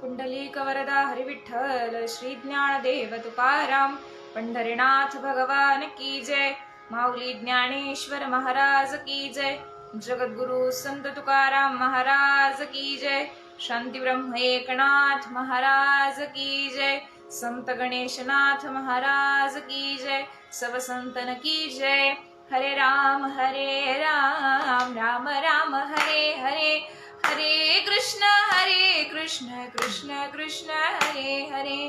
पुंडलिक वरदा हरिविठ्ठल श्री ज्ञानदेव तुकाराम पंढरीनाथ भगवान की जय। माऊली ज्ञानेश्वर महाराज की जय। जगद्गुरु संत तुकाराम महाराज की जय। शांती ब्रह्म एकनाथ महाराज की जय। संत गणेशनाथ महाराज की जय। सब संतन की जय। हरे राम राम राम हरे हरे, हरे कृष्ण कृष्ण कृष्ण हरे हरे,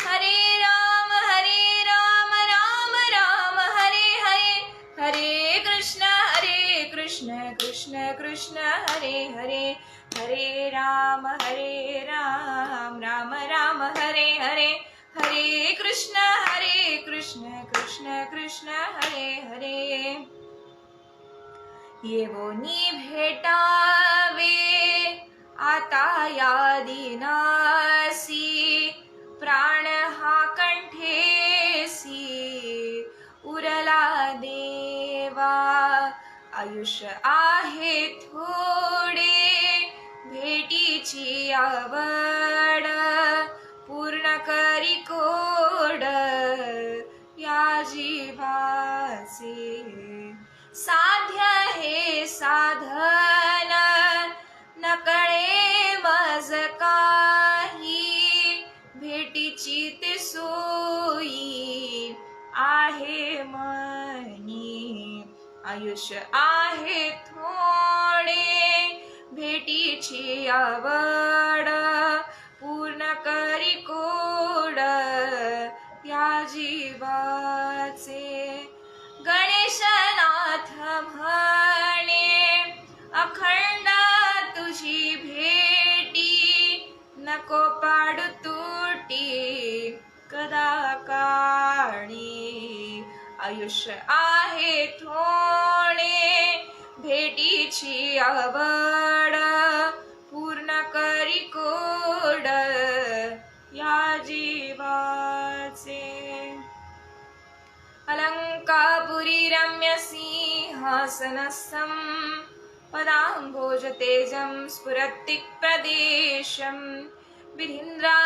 हरे राम राम राम हरे हरे, हरे कृष्ण कृष्ण कृष्ण हरे हरे, हरे राम राम राम हरे हरे, हरे कृष्ण कृष्ण कृष्ण हरे हरे। येवोनी भेटावे आता या दिनासी, प्राण हा कंठेसी उरला देवा। आयुष्य आहे थोडे भेटीची आवड, पूर्ण करी कोड या जीवाचे। साध्य हे साधन नकळे मज काही, भेटीची ते सोयी आहे मनी। आयुष्य आहे थोडे भेटीची आवड, पूर्ण करी कोड या जीवाचे। गणेशनाथ म्हणे अखंड तुझी भेटी, नको पाडू तुटी कदा काळी। आयुष्य आहे थोडे भेटीची आवड, पूर्ण करी कोड या जीवाचे। अलंकापुरी रम्य सिंहासनस्थं, पदाम्भोज तेजं स्फुरत्तिक् प्रदेशं। विधीन्द्रादिदेवे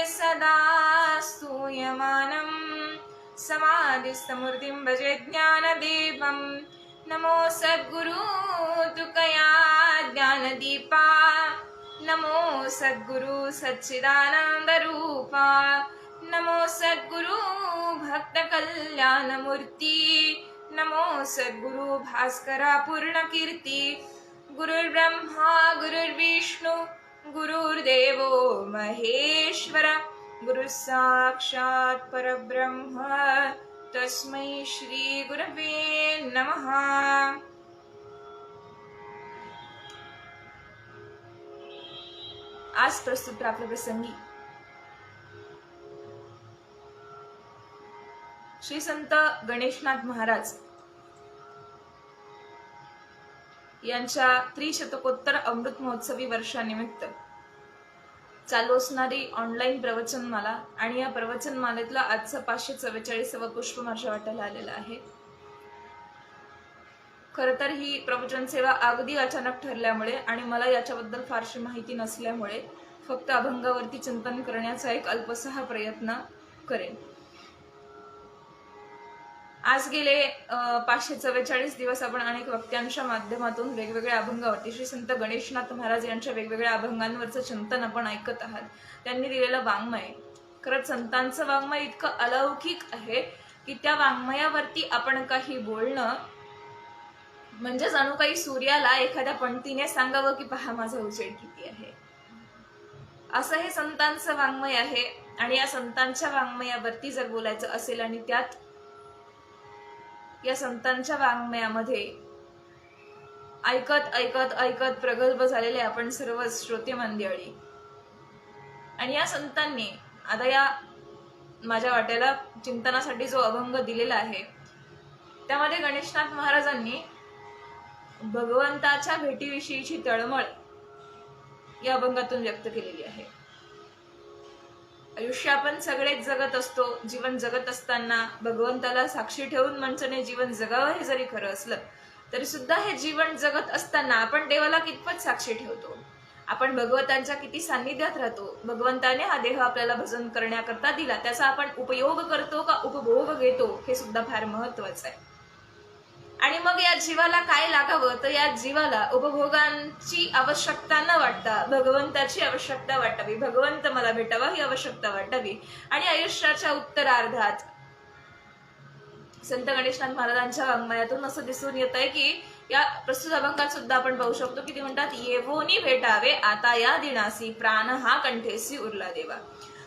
सदा स्तूयमानं, समाधिस्थमूर्तिं भजे ज्ञानदेवं। नमो सद्गुरु तुकया ज्ञानदीपा, नमो सद्गुरु सच्चिदानंद रूपा। नमो सद्गुरु भक्त कल्याण मूर्ती, नमो सद्गुरु भास्करा पूर्ण कीर्ती। गुरुर्ब्रह्मा गुरुर्विष्णू गुरुर्देवो महेश्वर, गुरु साक्षात् परब्रह्म तस्मै श्री गुरवे नमः। आज प्रस्तुत प्राप्त प्रसंगी श्री संत गणेशनाथ महाराज यांच्या त्रिशतकोत्तर अमृत महोत्सवी वर्षानिमित्त चालू असणारी ऑनलाईन प्रवचनमाला आणि या प्रवचनमालेतलं आजचं 544व पुष्प माझ्या वाट्याला आलेलं आहे। खरं तर ही प्रवचन सेवा अगदी अचानक ठरल्यामुळे आणि मला याच्याबद्दल फारशी माहिती नसल्यामुळे फक्त अभंगावरती चिंतन करण्याचा एक अल्पसा प्रयत्न करेन। आज गेले 544 दिवस आपण अनेक वक्त्यांच्या माध्यमातून वेगवेगळ्या अभंगावरती श्री संत गणेशनाथ महाराज यांच्या वेगवेगळ्या अभंगांवरचं चिंतन आपण ऐकत आहात। त्यांनी दिलेलं वाङ्मय, खरंच संतांचं वाङ्मय इतकं अलौकिक आहे की त्या वाङ्मयावरती आपण काही बोलणं म्हणजे जणू काही सूर्याला एखाद्या पंक्तीने सांगावं की पहा माझा उजेड किती आहे, असं हे संतांचं वाङ्मय आहे। आणि या संतांच्या वाङ्मयावरती जर बोलायचं असेल आणि त्यात या संतांच्या वाङ्मयामध्ये ऐकत ऐकत ऐकत प्रगल्भ झालेले आपण सर्व श्रोते मंडळी, आणि या संतांनी आता या माझ्या वाट्याला चिंतनासाठी जो अभंग दिलेला आहे त्यामध्ये गणेशनाथ महाराजांनी भगवंताच्या भेटीविषयीची तळमळ या अभंगातून व्यक्त केलेली आहे। आयुष्य आपण सगळेच जगत असतो। जीवन जगत असताना भगवंताला साक्षी ठेवून माणसाने जीवन जगावं हे जरी खरं असलं तरी सुद्धा हे जीवन जगत असताना आपण देवाला कितपत साक्षी ठेवतो। आपण भगवंतांच्या किती सान्निध्यात राहतो, भगवंताने हा देह आपल्याला भजन करण्याकरता दिला, त्याचा आपण उपयोग करतो का उपभोग घेतो, हे सुद्धा फार महत्वाचं आहे. आणि मग या जीवाला काय लागावं, तर या जीवाला उपभोगांची आवश्यकता न वाटता भगवंताची आवश्यकता वाटावी, भगवंत मला भेटावा ही आवश्यकता वाटावी. आणि आयुष्याच्या उत्तरार्धात संत गणेशनाथ महाराजांच्या वाङ्मयातून असं दिसून येत आहे की या प्रस्तुत अभंगात सुद्धा आपण पाहू शकतो की ते म्हणतात, येवोनी भेटावे आता या दिनासी, प्राण हा कंठेसी उरला देवा.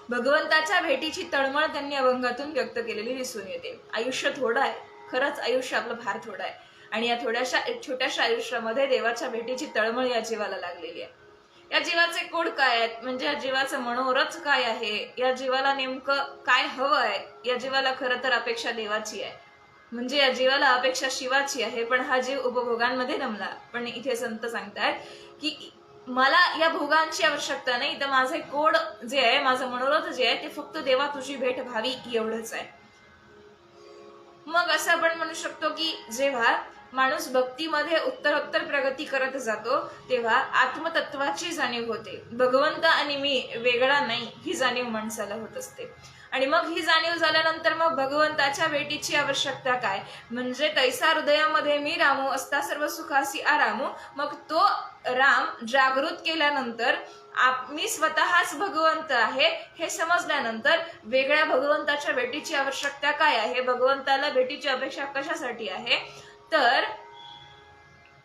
भगवंताच्या भेटीची तळमळ त्यांनी अभंगातून व्यक्त केलेली दिसून येते. आयुष्य थोडं आहे, खरंच आयुष्य आपलं फार थोडं आहे, आणि या छोट्याशा आयुष्यामध्ये देवाच्या भेटीची तळमळ या जीवाला लागलेली आहे. या जीवाचे कोड काय आहेत, म्हणजे या जीवाचं मनोरथ काय आहे, या जीवाला नेमकं काय हवं आहे. या जीवाला खरं तर अपेक्षा देवाची आहे, म्हणजे या जीवाला अपेक्षा शिवाची आहे, पण हा जीव उपभोगांमध्ये रमला. पण इथे संत सांगतात की मला या भोगांची आवश्यकता नाही, तर माझे कोड जे आहे, माझं मनोरथ जे आहे, ते फक्त देवा तुझी भेट व्हावी एवढंच आहे. मग असं आपण म्हणू शकतो की जेव्हा माणूस भक्तीमध्ये उत्तरोत्तर प्रगती करत जातो, तेव्हा आत्मतत्वाची जाणीव होते. भगवंत आणि मी वेगळा नाही ही जाणीव माणसाला होत असते. आणि मग ही जाणीव झाल्यानंतर मग भगवंताच्या भेटीची आवश्यकता काय, म्हणजे तैसा हृदयामध्ये मी रामू असता सर्व सुखासी आरामू. मग तो राम जागृत केल्यानंतर मी स्वतःच भगवंत आहे हे समजल्यानंतर वेगळ्या भगवंताच्या भेटीची आवश्यकता काय आहे, भगवंताला भेटीची अपेक्षा कशासाठी आहे, तर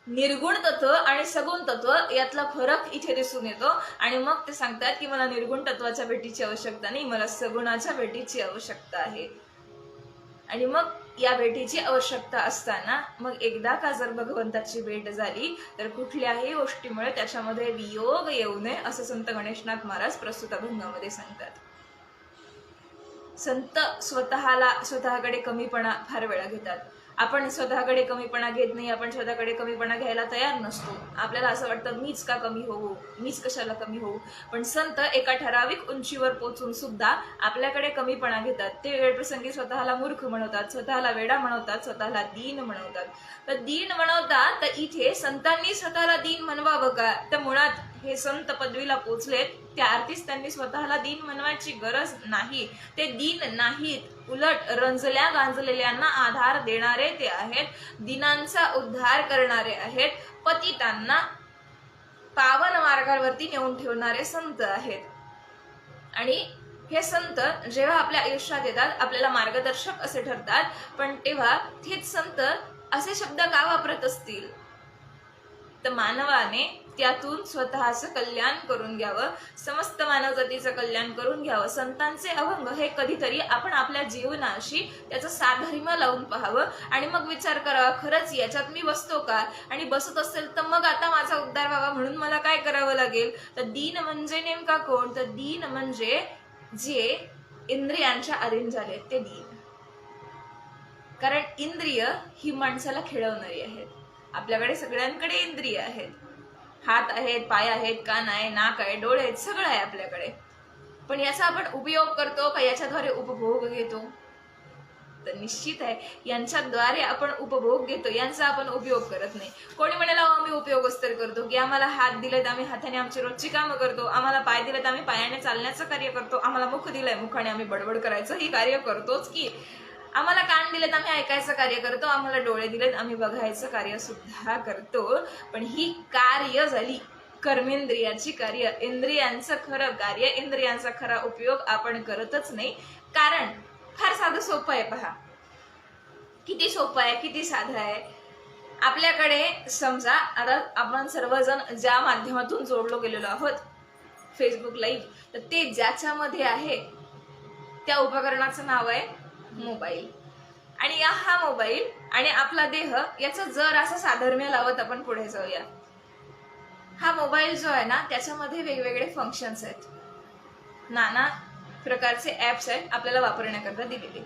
निर्गुण तत्व आणि सगुण तत्व यातला फरक इथे दिसून येतो. आणि मग ते सांगतात की मला निर्गुण तत्वाच्या भेटीची आवश्यकता नाही, मला सगुणाच्या भेटीची आवश्यकता आहे. आणि मग या भेटीची आवश्यकता असताना मग एकदा का जर भगवंताची भेट झाली तर कुठल्याही गोष्टीमुळे त्याच्यामध्ये वियोग येऊ नये, असं संत गणेशनाथ महाराज प्रस्तुत अभंगामध्ये सांगतात. संत स्वतःकडे कमीपणा फार वेळा घेतात. आपण स्वतःकडे कमीपणा घेत नाही, आपण स्वतःकडे कमीपणा घ्यायला तयार नसतो. आपल्याला असं वाटतं मीच का कमी होऊ, मीच कशाला कमी होऊ. पण संत एका ठराविक उंचीवर पोचून सुद्धा आपल्याकडे कमीपणा घेतात. ते वेळप्रसंगी स्वतःला मूर्ख म्हणवतात, स्वतःला वेडा म्हणवतात, स्वतःला दीन म्हणवतात. तर दीन म्हणवतात, तर इथे संतांनी स्वतःला दीन म्हणवावं का, तर मुळात हे संत पदवीला पोचलेत त्या अर्थीच त्यांनी स्वतःला दीन म्हणवायची गरज नाही. ते दीन नाहीत, उलट रंजल्या गांजलेल्यांना आधार देणारे ते आहेत, दिनांचा उद्धार करणारे आहेत, पतितांना पावन मार्गावरती नेऊन ठेवणारे संत आहेत. आणि हे संत जेव्हा आपल्या आयुष्यात येतात आपल्याला मार्गदर्शक असे ठरतात. पण तेव्हा हेच संत असे शब्द का वापरत असतील, तर मानवाने त्यातून स्वतःचं कल्याण करून घ्यावं, समस्त मानवजातीचं कल्याण करून घ्यावं. संतांचे अभंग हे कधीतरी आपण आपल्या जीवनाशी त्याचं साधर्म्य लावून पाहावं आणि मग विचार करावा, खरंच याच्यात मी बसतो का, आणि बसत असेल तर मग आता माझा उद्धार व्हावा म्हणून मला काय करावं लागेल. तर दीन म्हणजे नेमका कोण, तर दीन म्हणजे जे इंद्रियांच्या अधीन झाले ते दीन. कारण इंद्रिय ही माणसाला खेळवणारी आहेत. आपल्याकडे सगळ्यांकडे इंद्रिय आहेत, हात आहेत, पाय आहेत, कान आहे, नाक आहे, डोळे आहेत, सगळं आहे आपल्याकडे. पण याचा आपण उपयोग करतो का, याच्याद्वारे उपभोग घेतो, तर निश्चित आहे यांच्याद्वारे आपण उपभोग घेतो, यांचा आपण उपयोग करत नाही. कोणी म्हणाला आम्ही उपयोगच तर करतो, की आम्हाला हात दिलेत आम्ही हाताने आमची रोजची कामं करतो, आम्हाला पाय दिलेत आम्ही पायाने चालण्याचं कार्य करतो, आम्हाला मुख दिलंय मुखाने आम्ही बडबड करायचं ही कार्य करतोच की, आम्हाला कान दिलेत आम्ही ऐकायचं कार्य करतो, आम्हाला डोळे दिलेत आम्ही बघायचं कार्य सुद्धा करतो. पण ही कार्य झाली कर्मेंद्रियाची कार्य, इंद्रियांचं खरं कार्य, इंद्रियांचा खरा उपयोग आपण करतच नाही. कारण फार साधं सोपं आहे. पहा किती सोपं आहे, किती साधं आहे. आपल्याकडे समजा आता आपण सर्वजण ज्या माध्यमातून जोडलो गेलेलो आहोत, फेसबुक लाईव्ह, तर ते ज्याच्यामध्ये आहे त्या उपकरणाचं नाव आहे मोबाईल. आणि हा मोबाईल आणि आपला देह याचं जर असं साधर्म्य लावत आपण पुढे जाऊया. हा मोबाईल जो आहे ना त्याच्यामध्ये वेगवेगळे फंक्शन्स आहेत, नाना प्रकारचे ऍप्स आहेत आपल्याला वापरण्याकरता दिलेले.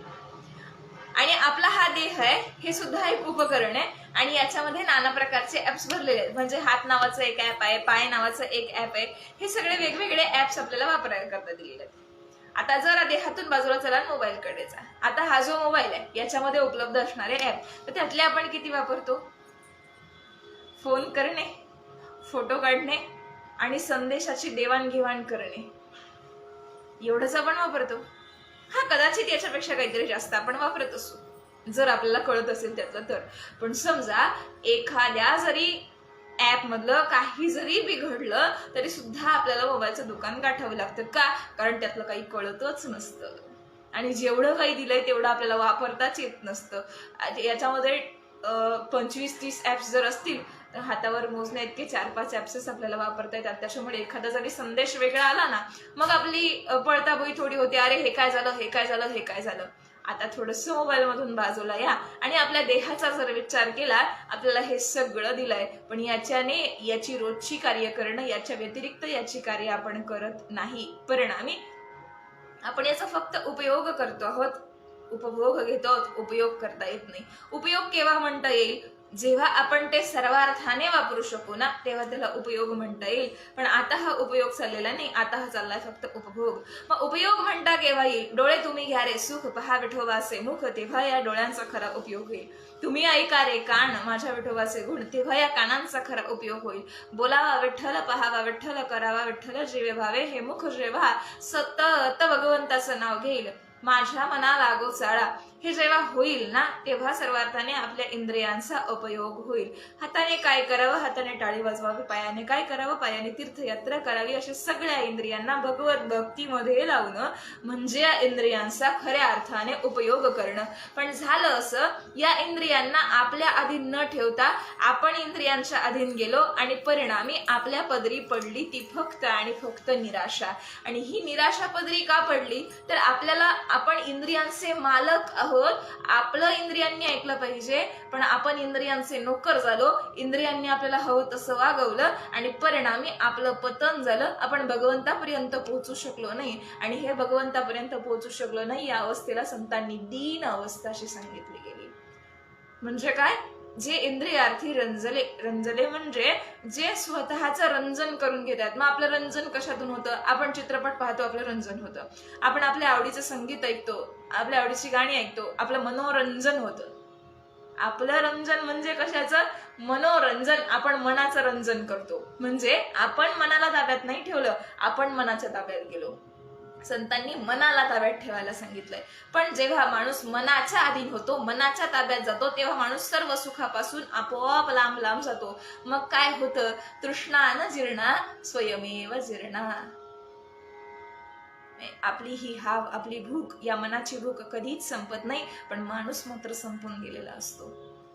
आणि आपला हा देह आहे हे सुद्धा एक उपकरण आहे आणि याच्यामध्ये नाना प्रकारचे ऍप्स भरलेले आहेत. म्हणजे हात नावाचं एक ऍप आहे, पाय नावाचं एक ऍप आहे, हे सगळे वेगवेगळे ऍप्स आपल्याला वापरण्याकरता दिलेले आहेत. आता जर देहातून बाजूला चला मोबाईलकडे जा. आता हा जो मोबाईल आहे याच्यामध्ये उपलब्ध असणारे ऍप, तर त्यातले आपण किती वापरतो. फोन करणे, फोटो काढणे, आणि संदेशाची देवाणघेवाण करणे, एवढंच आपण वापरतो. हा, कदाचित याच्यापेक्षा काहीतरी जास्त आपण वापरत असू जर आपल्याला कळत असेल त्यातलं तर. पण समजा एखाद्या जरी ऍप मधलं काही जरी बिघडलं तरी सुद्धा आपल्याला मोबाईलचं दुकान गाठावं लागतं. का? कारण त्यातलं काही कळतच नसतं आणि जेवढं काही दिलंय तेवढं आपल्याला वापरताच येत नसतं. याच्यामध्ये 25-30 ऍप्स जर असतील तर हातावर मोजण्या इतके 4-5 ऍप्सच आपल्याला वापरता येतात. त्याच्यामुळे एखादा जरी संदेश वेगळा आला ना, मग आपली पळताबोई थोडी होते, अरे हे काय झालं, हे काय झालं, हे काय झालं. आता थोडस मोबाईल मधून बाजूला या आणि आपल्या देहाचा जर विचार केला, आपल्याला हे सगळं दिलंय, पण याची रोजची कार्य करणं, याच्या व्यतिरिक्त याची कार्य आपण करत नाही. परिणामी आपण याचा फक्त उपयोग करतो आहोत, उपभोग घेतो आहोत, उपयोग करता येत नाही. उपयोग केव्हा म्हणता येईल? जेव्हा आपण ते सर्वार्थाने वापरू शकू ना, तेव्हा त्याला उपयोग म्हणता येईल. पण आता हा उपयोग चाललेला नाही, आता हा चाललाय फक्त उपभोग. मग उपयोग म्हणता केव्हा येईल? डोळे तुम्ही घ्या रे सुख, पहा विठोबाचे मुख, तेव्हा या डोळ्यांचा खरा उपयोग होईल. तुम्ही ऐका रे कान, माझ्या विठोबाचे गुण, तेव्हा या कानांचा खरा उपयोग होईल. बोलावा विठ्ठल, पहावा विठ्ठल, करावा विठ्ठल, जीवे भावे हे मुख जेव्हा सतत भगवंताचं नाव घेईल, माझ्या मना लागो चाळा, हे जेव्हा होईल ना, तेव्हा सर्वार्थाने आपल्या इंद्रियांचा उपयोग होईल. हाताने काय करावं? हाताने टाळी वाजवावी. पायाने काय करावं? पायाने तीर्थयात्रा करावी. अशा सगळ्या इंद्रियांना भगवत भक्तीमध्ये लावणं म्हणजे या इंद्रियांचा खऱ्या अर्थाने उपयोग करणं. पण झालं असं, या इंद्रियांना आपल्या अधीन न ठेवता आपण इंद्रियांच्या अधीन गेलो आणि परिणामी आपल्या पदरी पडली ती फक्त आणि फक्त निराशा. आणि ही निराशा पदरी का पडली? तर आपण इंद्रियांचे मालक आहोत. आपलं इंद्रियांनी ऐकलं पाहिजे, पण आपण इंद्रियांचे नोकर झालो. इंद्रियांनी आपल्याला हवं तसं वागवलं आणि परिणामी आपलं पतन झालं. आपण भगवंतापर्यंत पोहोचू शकलो नाही. आणि हे भगवंतापर्यंत पोहोचू शकलो नाही या अवस्थेला संतांनी दीन अवस्था अशी सांगितली गेली. म्हणजे काय? जे इंद्रियार्थी रंजले म्हणजे जे स्वतःचं रंजन करून घेतात. मग आपलं रंजन कशातून होतं? आपण चित्रपट पाहतो, आपलं रंजन होतं. आपण आपल्या आवडीचं संगीत ऐकतो, आपल्या आवडीची गाणी ऐकतो, आपलं मनोरंजन होतं. आपलं रंजन म्हणजे कशाचं? मनोरंजन. आपण मनाचं रंजन करतो. म्हणजे आपण मनाला ताब्यात नाही ठेवलं, आपण मनाच्या ताब्यात गेलो. संतांनी मनाला ताब्यात ठेवायला सांगितलंय. पण जेव्हा माणूस मनाच्या अधीन होतो, मनाच्या ताब्यात जातो, तेव्हा माणूस सर्व सुखापासून आपोआप लांब लांब जातो. मग काय होतं? तृष्णा न जीर्णा स्वयमेव जीर्णा. आपली ही हाव, आपली भूक, या मनाची भूक कधीच संपत नाही, पण माणूस मात्र संपून गेलेला असतो.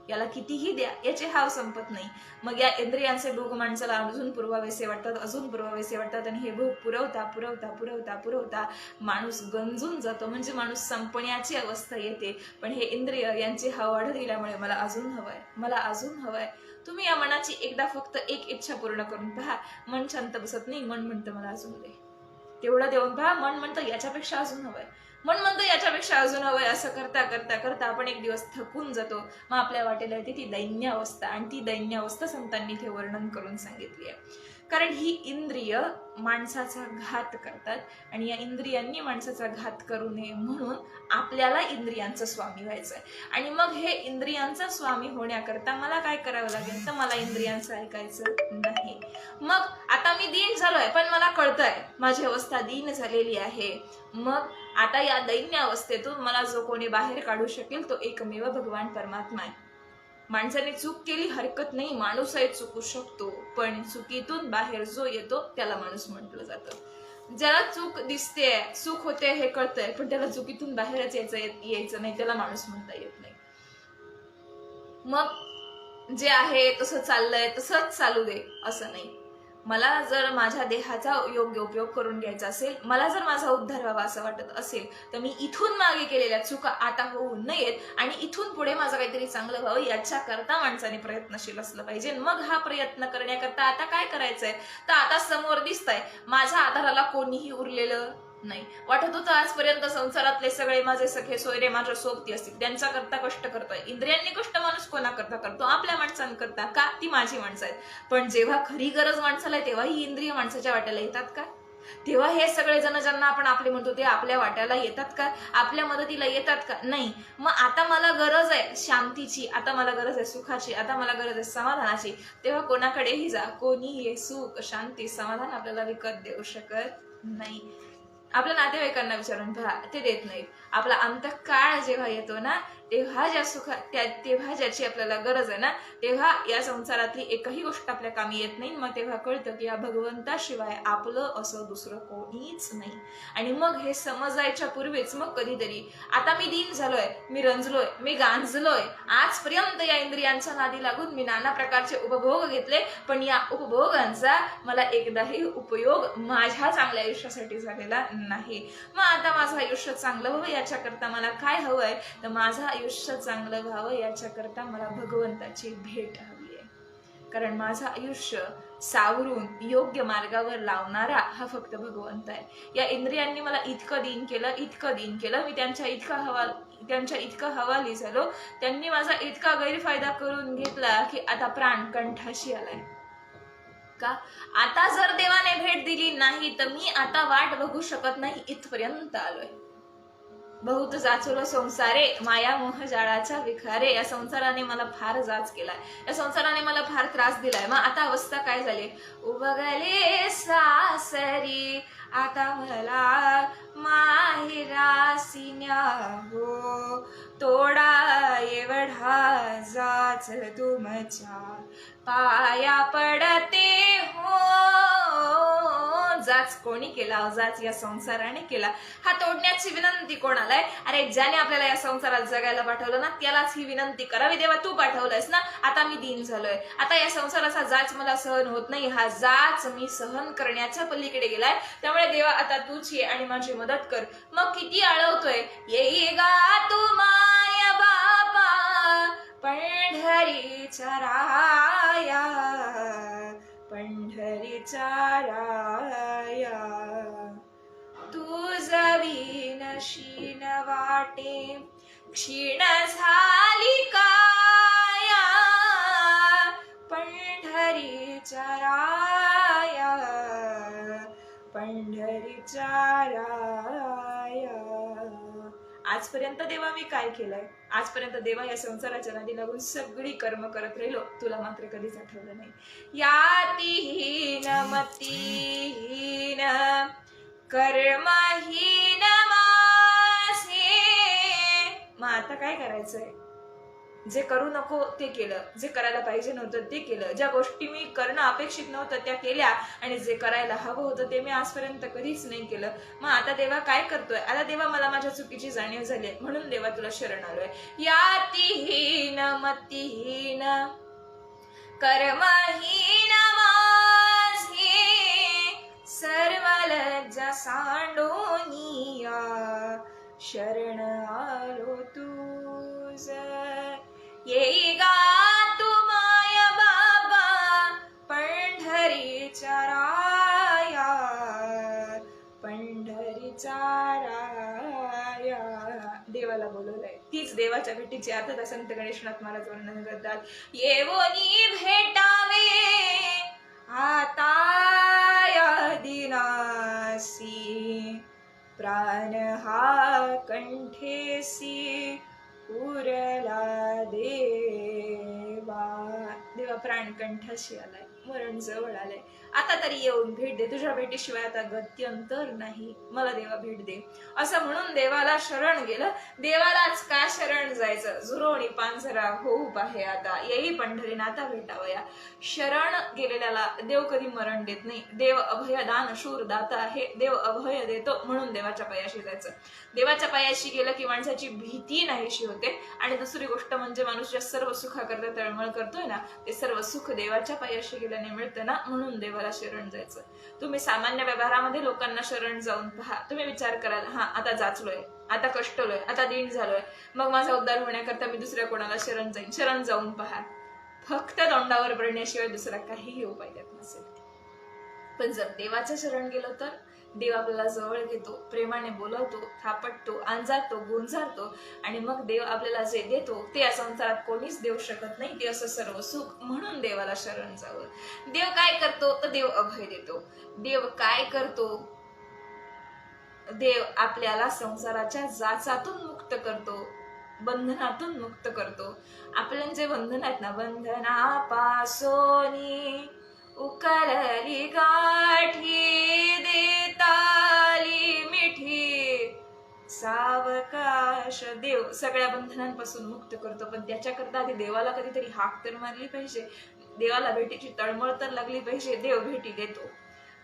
याला कितीही द्या, याचे हाव संपत नाही. मग या इंद्रियांचे भोग माणसाला अजून पुरवावेसे वाटतात, अजून पुरवावेसे वाटतात आणि हे भोग पुरवता पुरवता पुरवता पुरवता माणूस गंजून जातो. म्हणजे माणूस संपण्याची अवस्था येते. पण हे इंद्रिय यांची हाव वाढत गेल्यामुळे मला अजून हवंय, मला अजून हवंय. तुम्ही या मनाची एकदा फक्त एक इच्छा पूर्ण करून पहा. मन शांत बसत नाही, मन म्हणतं मला अजून दे. तेवढं देऊन पहा, मन म्हणतं याच्यापेक्षा अजून हवंय, मन म्हणतं याच्यापेक्षा अजून हवंय. असं करता करता करता आपण एक दिवस थकून जातो. मग आपल्या वाटेला येते ती दैन्य अवस्था. आणि ती दैन्य अवस्था संतांनी इथे वर्णन करून सांगितली आहे. कारण ही इंद्रिय माणसाचा घात करतात आणि या इंद्रियांनी माणसाचा घात करू नये म्हणून आपल्याला इंद्रियांचं स्वामी व्हायचंय. आणि मग हे इंद्रियांचा स्वामी होण्याकरता मला काय करावं लागेल? तर मला इंद्रियांचं ऐकायचं नाही. मग आता मी दीन झालोय, पण मला कळतंय माझी अवस्था दीन झालेली आहे. मग आता या दैन्य अवस्थेतून मला जो कोणी बाहेर काढू शकेल तो एकमेव भगवान परमात्मा आहे. माणसाने चूक केली हरकत नाही, माणूस आहे चुकू शकतो, पण चुकीतून बाहेर जो येतो त्याला माणूस म्हटलं जातं. ज्याला चूक दिसते, चूक होते हे कळतंय, पण त्याला चुकीतून बाहेरच यायचं नाही, त्याला माणूस म्हणता येत नाही. मग जे आहे तसं चाललंय तसंच चालू दे असं नाही. मला जर माझ्या देहाचा योग्य उपयोग करून घ्यायचा असेल, मला जर माझा उद्धार व्हावा असं वाटत असेल, तर मी इथून मागे केलेल्या चुका आता होऊ नयेत आणि इथून पुढे माझं काहीतरी चांगलं व्हावं याच्याकरता माणसाने प्रयत्नशील असलं पाहिजे. मग हा प्रयत्न करण्याकरता आता काय करायचंय? तर आता समोर दिसतंय माझ्या आधाराला कोणीही उरलेलं नाही. वाटत होतं आजपर्यंत संसारातले सगळे माझे सखे सोयरे माझ्या सोबती असतील, त्यांचा करता कष्ट करतोय. इंद्रियांनी कष्ट माणूस कोणा करता करतो? आपल्या माणसांकरता. का? ती माझी माणसं आहेत. पण जेव्हा खरी गरज माणसाला आहे तेव्हा ही इंद्रिय माणसाच्या वाट्याला येतात का? तेव्हा हे सगळे जण ज्यांना आपण आपले म्हणतो ते आपल्या वाट्याला येतात का, आपल्या मदतीला येतात का? नाही. मग आता मला गरज आहे शांतीची, आता मला गरज आहे सुखाची, आता मला गरज आहे समाधानाची, तेव्हा कोणाकडेही जा, कोणी हे सुख शांती समाधान आपल्याला विकत देऊ शकत नाही. आपल्या नातेवाईकांना विचारून पहा, ते देत नाहीत. आपला अंतकाळ जेव्हा येतो ना, तेव्हा तेव्हा ज्याची आपल्याला गरज आहे ना, तेव्हा या संसारातली एकही गोष्ट आपल्या कामी येत नाही. मग तेव्हा कळतं की या भगवंताशिवाय आपलं असं दुसरं कोणीच नाही. आणि मग हे समजायच्या पूर्वीच मग कधीतरी आता मी दीन झालोय, मी रंजलोय, मी गांजलोय, आजपर्यंत या इंद्रियांच्या नादी लागून मी नाना प्रकारचे उपभोग घेतले, पण या उपभोगांचा मला एकदाही उपयोग माझ्या चांगल्या आयुष्यासाठी झालेला नाही. मग आता माझं आयुष्य चांगलं व्हावं याच्याकरता मला काय हवंय, तर माझं आयुष्य चांगलं व्हावं याच्याकरता मला भगवंताची भेट हवी आहे. कारण माझं आयुष्य सावरून योग्य मार्गावर लावणारा हा फक्त भगवंत आहे. या इंद्रियांनी मला इतकं दीन केलं, मी त्यांच्या इतकं हवाली झालो, त्यांनी माझा इतका गैरफायदा करून घेतला की आता प्राण कंठाशी आलाय. का आता जर देवाने भेट दिली नाही तर मी आता वाट बघू शकत नाही, इथपर्यंत आलोय. बहुत जाचुलो संसारे माया मोह जाळाच्या विखारे. या संसाराने मला फार जाच केलाय, या संसाराने मला फार त्रास दिलाय. मग आता अवस्था काय झाली, उबगले सासरी आता मला माहेरासी न्यावो, तोडा एवढा जाच तुमच्या पाया पडते हो. जाच कोणी केला, जाच या संसाराने केला. हा तोडण्याची विनंती कोणालाय? अरे ज्याने आपल्याला या संसारात जगायला पाठवलं ना, त्यालाच ही विनंती करावी. देवा तू पाठवलंयस ना, आता मी दीन झालोय, आता या संसाराचा जाच मला सहन होत नाही, हा जाच मी सहन करण्याच्या पलीकडे गेलाय. त्यामुळे देवा आता तूच ये आणि माझी मदत कर. मग किती आळवतोय, येई गा तू माय बाबा पंढरीच्या राया, पंढरीच्या राया. तुझ विनशीन वाटे क्षीण झाली काया, पंढरीच्या राया, पंढरीच्या राया. आजपर्यंत देवा मी काय केलंय? आजपर्यंत देवा या संसाराच्या नादी लागून सगळी कर्म करत राहिलो, तुला मात्र कधीच आठवलं नाही. यातीहीन मतीहीन कर्महीन माझे. मग आता काय करायचंय? जे करू नको ते केलं, जे करायला पाहिजे नव्हतं ते केलं, ज्या गोष्टी मी करणं अपेक्षित नव्हतं त्या केल्या, आणि जे करायला हवं होतं ते मी आजपर्यंत कधीच नाही केलं. मग आता देवा काय करतोय? आता देवा मला माझ्या चुकीची जाणीव झाली, म्हणून देवा तुला शरण आलोय. यातीहीन मतीहीन कर्महीन माझे, सर्व लज्जा सांडोनिया शरण आलो तुझ. येई गा तू माय बाबा पंढरीच्या राया, पंढरीच्या राया. देवाला बोलवलंय, तीच देवाच्या भेटीची अर्थात संत गणेशनाथ महाराज वर्णन करतात. येवोनी भेटावे आता या दिनासी, प्राण हा कंठेसी उरला देवा. देवा प्राण कंठाशी आलाय, मरण जवळ आलंय, आता तरी येऊन भेट दे, तुझ्या भेटीशिवाय आता गत्यंतर नाही, मला देवा भेट दे. असं म्हणून देवाला शरण गेलं. देवालाच का शरण जायचं? झुरोणी पांझरा होऊ पाहे आता, येई पंढरीनाथा भेटावया. शरण गेलेल्याला देव कधी मरण देत नाही. देव अभय दान शूर दाता आहे, देव अभय देतो, म्हणून देवाच्या पायाशी जायचं. देवाच्या पायाशी गेलं की माणसाची भीती नाहीशी होते. आणि दुसरी गोष्ट म्हणजे माणूस ज्या सर्व सुखाकरता तळमळ करतोय ना, ते सर्व सुख देवाच्या पायाशी गेल्याने मिळतं ना, म्हणून देवाला शरण जायचं. तुम्ही सामान्य व्यवहारामध्ये लोकांना शरण जाऊन पहा, तुम्ही विचार कराल, हा आता जाचलोय, आता कष्टलोय, आता दीन झालोय, मग माझा उद्धार होण्याकरता मी दुसऱ्या कोणाला शरण जाईन. शरण जाऊन पहा, फक्त तोंडावर पडण्याशिवाय दुसरा काहीही उपाय त्यात नसेल. पण जर देवाच्या शरण गेलो तर देव आपल्याला जवळ घेतो, प्रेमाने बोलवतो, थापटतो, अंजारतो, गुंजारतो, आणि मग देव आपल्याला जे देतो ते या संसारात कोणीच देऊ शकत नाही, ते असं सर्व सुख. म्हणून देवाला शरण जावं. देव काय करतो? तर देव अभय देतो. देव काय करतो? देव आपल्याला संसाराच्या जाचातून मुक्त करतो, बंधनातून मुक्त करतो. आपल्या जे बंधन आहेत ना, बंधनापासोनी उकरली गाठी देताली मिठी सावकाश. देव सगळ्या बंधनांपासून मुक्त करतो, पण त्याच्याकरता आधी देवाला कधीतरी हाक तर मारली पाहिजे, देवाला भेटीची तळमळ तर लागली पाहिजे. देव भेटी देतो,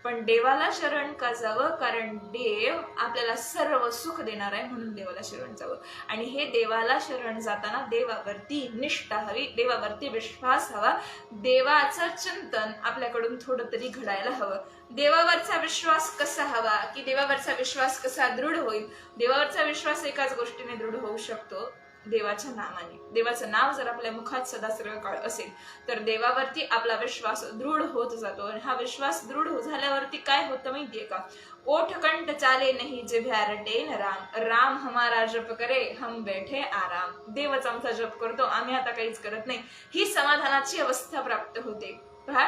पण देवाला शरण का जावं, कारण देव आपल्याला सर्व सुख देणार आहे, म्हणून देवाला शरण जावं. आणि हे देवाला शरण जाताना देवावरती निष्ठा हवी, देवावरती विश्वास हवा, देवाचं चिंतन आपल्याकडून थोडं तरी घडायला हवं. देवावरचा विश्वास कसा हवा, की देवावरचा विश्वास कसा दृढ होईल? देवावरचा विश्वास एकाच गोष्टीने दृढ होऊ शकतो, देवाच्या नामाने. देवाचं नाव जर आपल्या मुखात सदा सर्व काळ असेल तर देवावरती आपला विश्वास दृढ होत जातो. आणि हा विश्वास दृढ झाल्यावरती काय होतं माहितीये का? ओठ कंठ चाले नाही जिभ्या रटेन राम, राम हमारा जप करे हम बैठे आराम. देवच आमचा जप करतो, आम्ही आता काहीच करत नाही, ही समाधानाची अवस्था प्राप्त होते. पहा,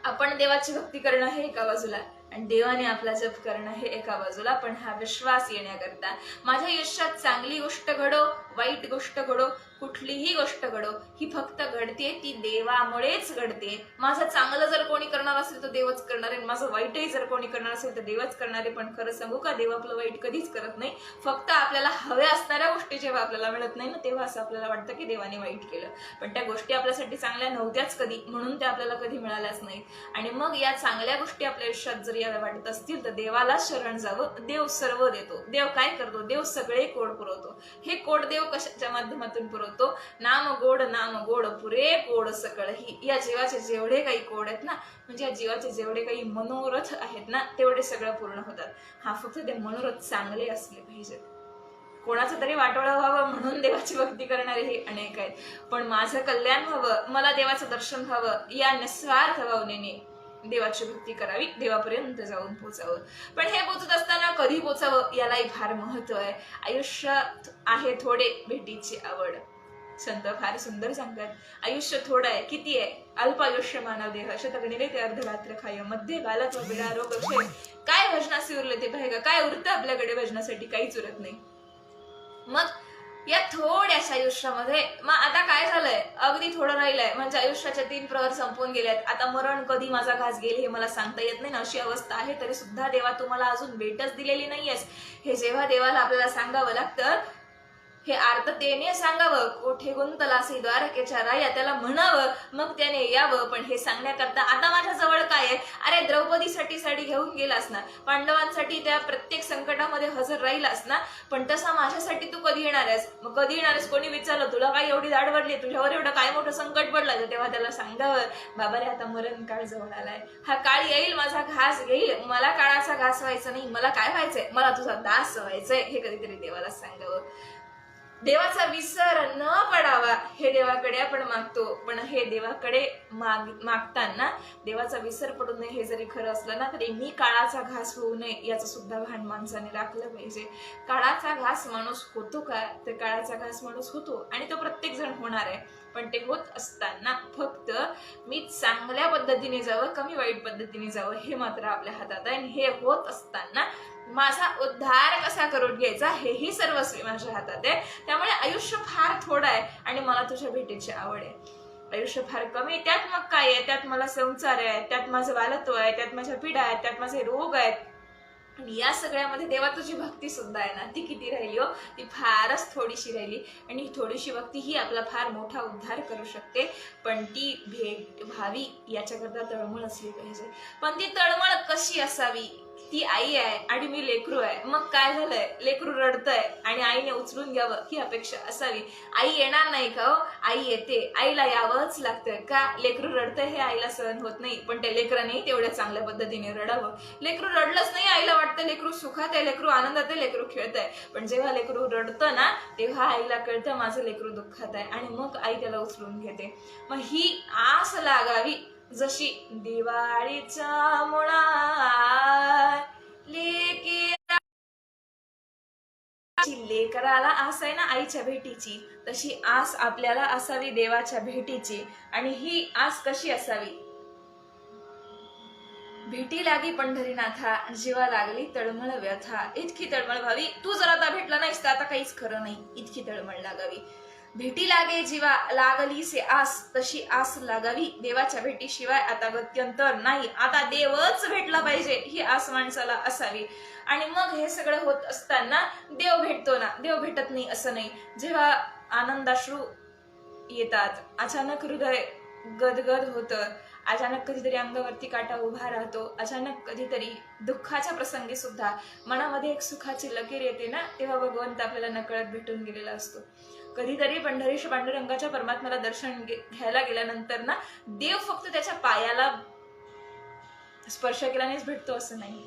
आपण देवाची भक्ती करणं हे एका बाजूला आणि देवाने आपला जप करणं हे एका बाजूला. पण हा विश्वास येण्याकरता माझ्या आयुष्यात चांगली गोष्ट घडो, वाईट गोष्ट घडो, कुठलीही गोष्ट घडो, ही फक्त घडते ती देवामुळेच घडते. माझं चांगलं जर कोणी करणार असेल तर देवच करणार आहे, माझं वाईटही जर कोणी करणार असेल तर देवच करणार आहे. पण खरं सांगू का, देव आपलं वाईट कधीच करत नाही. फक्त आपल्याला हव्या असणाऱ्या गोष्टी जेव्हा आपल्याला मिळत नाही ना, तेव्हा असं आपल्याला वाटतं की देवाने वाईट केलं, पण त्या गोष्टी आपल्यासाठी चांगल्या नव्हत्याच कधी, म्हणून त्या आपल्याला कधी मिळाल्याच नाहीत. आणि मग या चांगल्या गोष्टी आपल्या आयुष्यात जर याला वाटत असतील तर देवाला शरण जावं. देव सर्व देतो. देव काय करतो? देव सगळे कोड पुरवतो. हे कोड देव कशाच्या माध्यमातून पुरवतो? नाम गोड पुरे कोड सकळ ही. या जीवाचे जेवढे काही कोड आहेत ना, म्हणजे या जीवाचे जेवढे काही मनोरथ आहेत ना, तेवढे सगळं पूर्ण होतात. हा, फक्त ते मनोरथ चांगले असले पाहिजेत. कोणाचं तरी वाटोळं व्हावं म्हणून देवाची भक्ती करणारे हे अनेक आहेत, पण माझं कल्याण व्हावं, मला देवाचं दर्शन व्हावं, या निस्वार्थ भावनेने देवाची भक्ती करावी, देवापर्यंत जाऊन पोचावं. पण हे पोचत असताना कधी पोचावं यालाही फार महत्व आहे. आयुष्यात आहे थोडे, भेटीची आवड. संत फार सुंदर सांगतात, आयुष्य थोडं आहे, किती आहे? अल्प आयुष्य मानव देह, शतगणिले ते अर्धरात्र खाय, मध्ये बालत्व बिडा रोग क्षय. काय भजनाचे उरले ते पाहिजे? काय उरतं आपल्याकडे भजनासाठी? काहीच उरत नाही. मग या थोड्याशा आयुष्यामध्ये मग आता काय झालंय? अगदी थोडं राहिलंय, म्हणजे आयुष्याचे 3 प्रहर संपून गेलेत. आता मरण कधी माझा घास गेले हे मला सांगता येत नाही ना, अशी अवस्था आहे. तरी सुद्धा देवा तुम्हाला अजून भेटच दिलेली नाहीयेस. हे जेव्हा देवाला आपल्याला सांगावं लागतं, हे आर्ततेने सांगावं, कोठे गुंतलासी द्वारकेच्या राया, त्याला म्हणावं, मग त्याने यावं. पण हे सांगण्याकरता आता माझ्या जवळ काय आहे? अरे द्रौपदीसाठी साडी घेऊन गेलास ना, पांडवांसाठी त्या प्रत्येक संकटामध्ये हजर राहिलास ना, पण तसा माझ्यासाठी तू कधी येणार आहेस? मग कधी येणार आहेस? कोणी विचारलं तुला काय एवढी दाढ वाढली, तुझ्यावर एवढं काय मोठं संकट पडलं? तर तेव्हा त्याला सांगावं, बाबा रे आता मरण काळ जवळ आलाय, हा काळ येईल, माझा घास घेईल, मला काळाचा घास व्हायचा नाही, मला काय व्हायचंय? मला तुझा दास व्हायचंय. हे कधीतरी देवाला सांगावं. देवाचा विसर न पडावा हे देवाकडे आपण मागतो, पण हे देवाकडे मागताना देवाचा विसर पडू नये हे जरी खरं असलं ना, तरी मी काळाचा घास होऊ नये याचं सुद्धा भान माणसाने राखलं पाहिजे. काळाचा घास माणूस होतो का? तर काळाचा घास माणूस होतो, आणि तो प्रत्येक जण होणार आहे. पण ते होत असताना फक्त मी चांगल्या पद्धतीने जावं, कमी वाईट पद्धतीने जावं, हे मात्र आपल्या हातात आहे. आणि हे होत असताना माझा उद्धार कसा करून घ्यायचा हेही सर्वस्वी माझ्या हातात आहे. त्यामुळे आयुष्य फार थोडं आहे आणि मला तुझ्या भेटीची आवड आहे. आयुष्य फार कमी, त्यात मग काय आहे? त्यात मला संसार आहे, त्यात माझं बालत्व आहे, त्यात माझ्या पिढा आहेत, त्यात माझे रोग आहेत. आणि या सगळ्यामध्ये देवा तुझी भक्ती सुद्धा आहे ना, ती किती राहिली हो? ती फारच थोडीशी राहिली. आणि ही थोडीशी भक्ती ही आपला फार मोठा उद्धार करू शकते. पण ती भेट व्हावी याच्याकरता तळमळ असली पाहिजे. पण ती तळमळ कशी असावी? ती आई आहे आणि मी लेकरू आहे. मग काय झालंय? लेकरू रडतंय आणि आईने उचलून घ्यावं ही अपेक्षा असावी. आई येणार नाही का हो? आई येते, आईला यावंच लागतं का? लेकरू रडतंय हे आईला सहन होत नाही, पण त्या लेकराने तेवढ्या चांगल्या पद्धतीने रडावं. लेकरू रडलंच नाही, आईला वाटतं लेकरू सुखात आहे, लेकरू आनंदात आहे, लेकरू खेळतंय. पण जेव्हा लेकरू रडतं ना, तेव्हा आईला कळतं माझं लेकरू दुःखात आहे, आणि मग आई त्याला उचलून घेते. मग ही आस लागावी जशी दिवाळीच्या मुळात लेकराला आस आहे ना आईच्या भेटीची, तशी आस आपल्याला असावी देवाच्या भेटीची. आणि ही आस कशी असावी? भेटी लागी पंढरीनाथा, जीवा लागली तळमळ व्यथा. इतकी तळमळ व्हावी, तू जर आता भेटला नाहीस तर आता काहीच खरं नाही, इतकी तळमळ लागावी. भेटी लागे जीवा लागली से आस, तशी आस लागावी. देवाच्या भेटीशिवाय आता गत्यंतर नाही, आता देवच भेटला पाहिजे ही आस माणसाला असावी. आणि मग हे सगळं होत असताना देव भेटतो ना, देव भेटत नाही असं नाही. जेव्हा आनंदाश्रू येतात, अचानक हृदय गदगद होतं, अचानक कधीतरी अंगावरती काटा उभा राहतो, अचानक कधीतरी दुःखाच्या प्रसंगी सुद्धा मनामध्ये एक सुखाची लकीर येते ना, तेव्हा भगवंत आपल्याला नकळत भेटून गेलेला असतो. कधीतरी पंढरीश पांडुरंगाच्या परमात्म्याला दर्शन घ्यायला गेल्यानंतर ना, देव फक्त त्याच्या पायाला स्पर्श केल्यानेच भेटतो असं नाही.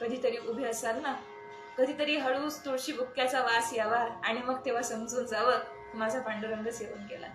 कधीतरी उभे असाल ना, कधीतरी हळूच तुळशी बुक्क्याचा वास यावा आणि मग तेव्हा समजून जावं माझा पांडुरंग सेवन केला.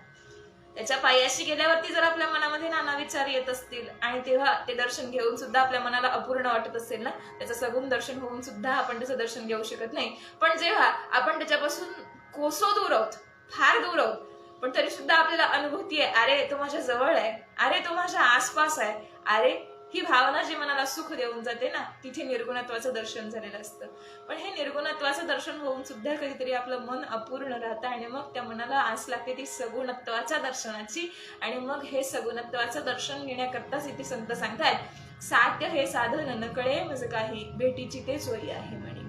त्याच्या पायाशी गेल्यावरती जर आपल्या मनामध्ये नाना विचार येत असतील आणि तेव्हा ते दर्शन घेऊन सुद्धा आपल्या मनाला अपूर्ण वाटत असेल ना, त्याचं सगुण दर्शन होऊन सुद्धा आपण त्याचं दर्शन घेऊ शकत नाही. पण जेव्हा आपण त्याच्यापासून कोसो दूर आहोत, फार दूर आहोत, पण तरी सुद्धा आपल्याला अनुभूती आहे, अरे तो माझ्या जवळ आहे, अरे तो माझ्या आसपास आहे, अरे ही भावना जी मनाला सुख देऊन जाते ना, तिथे निर्गुणत्वाचं दर्शन झालेलं असतं. पण हे निर्गुणत्वाचं दर्शन होऊन सुद्धा कधीतरी आपलं मन अपूर्ण राहतं आणि मग त्या मनाला आस लागते ती सगुणत्वाच्या दर्शनाची. आणि मग हे सगुणत्वाचं दर्शन घेण्याकरताच इथे संत सांगतात, साध्य हे साधन नकळे मज काही, भेटीची ते सोयी आहे म्हणे.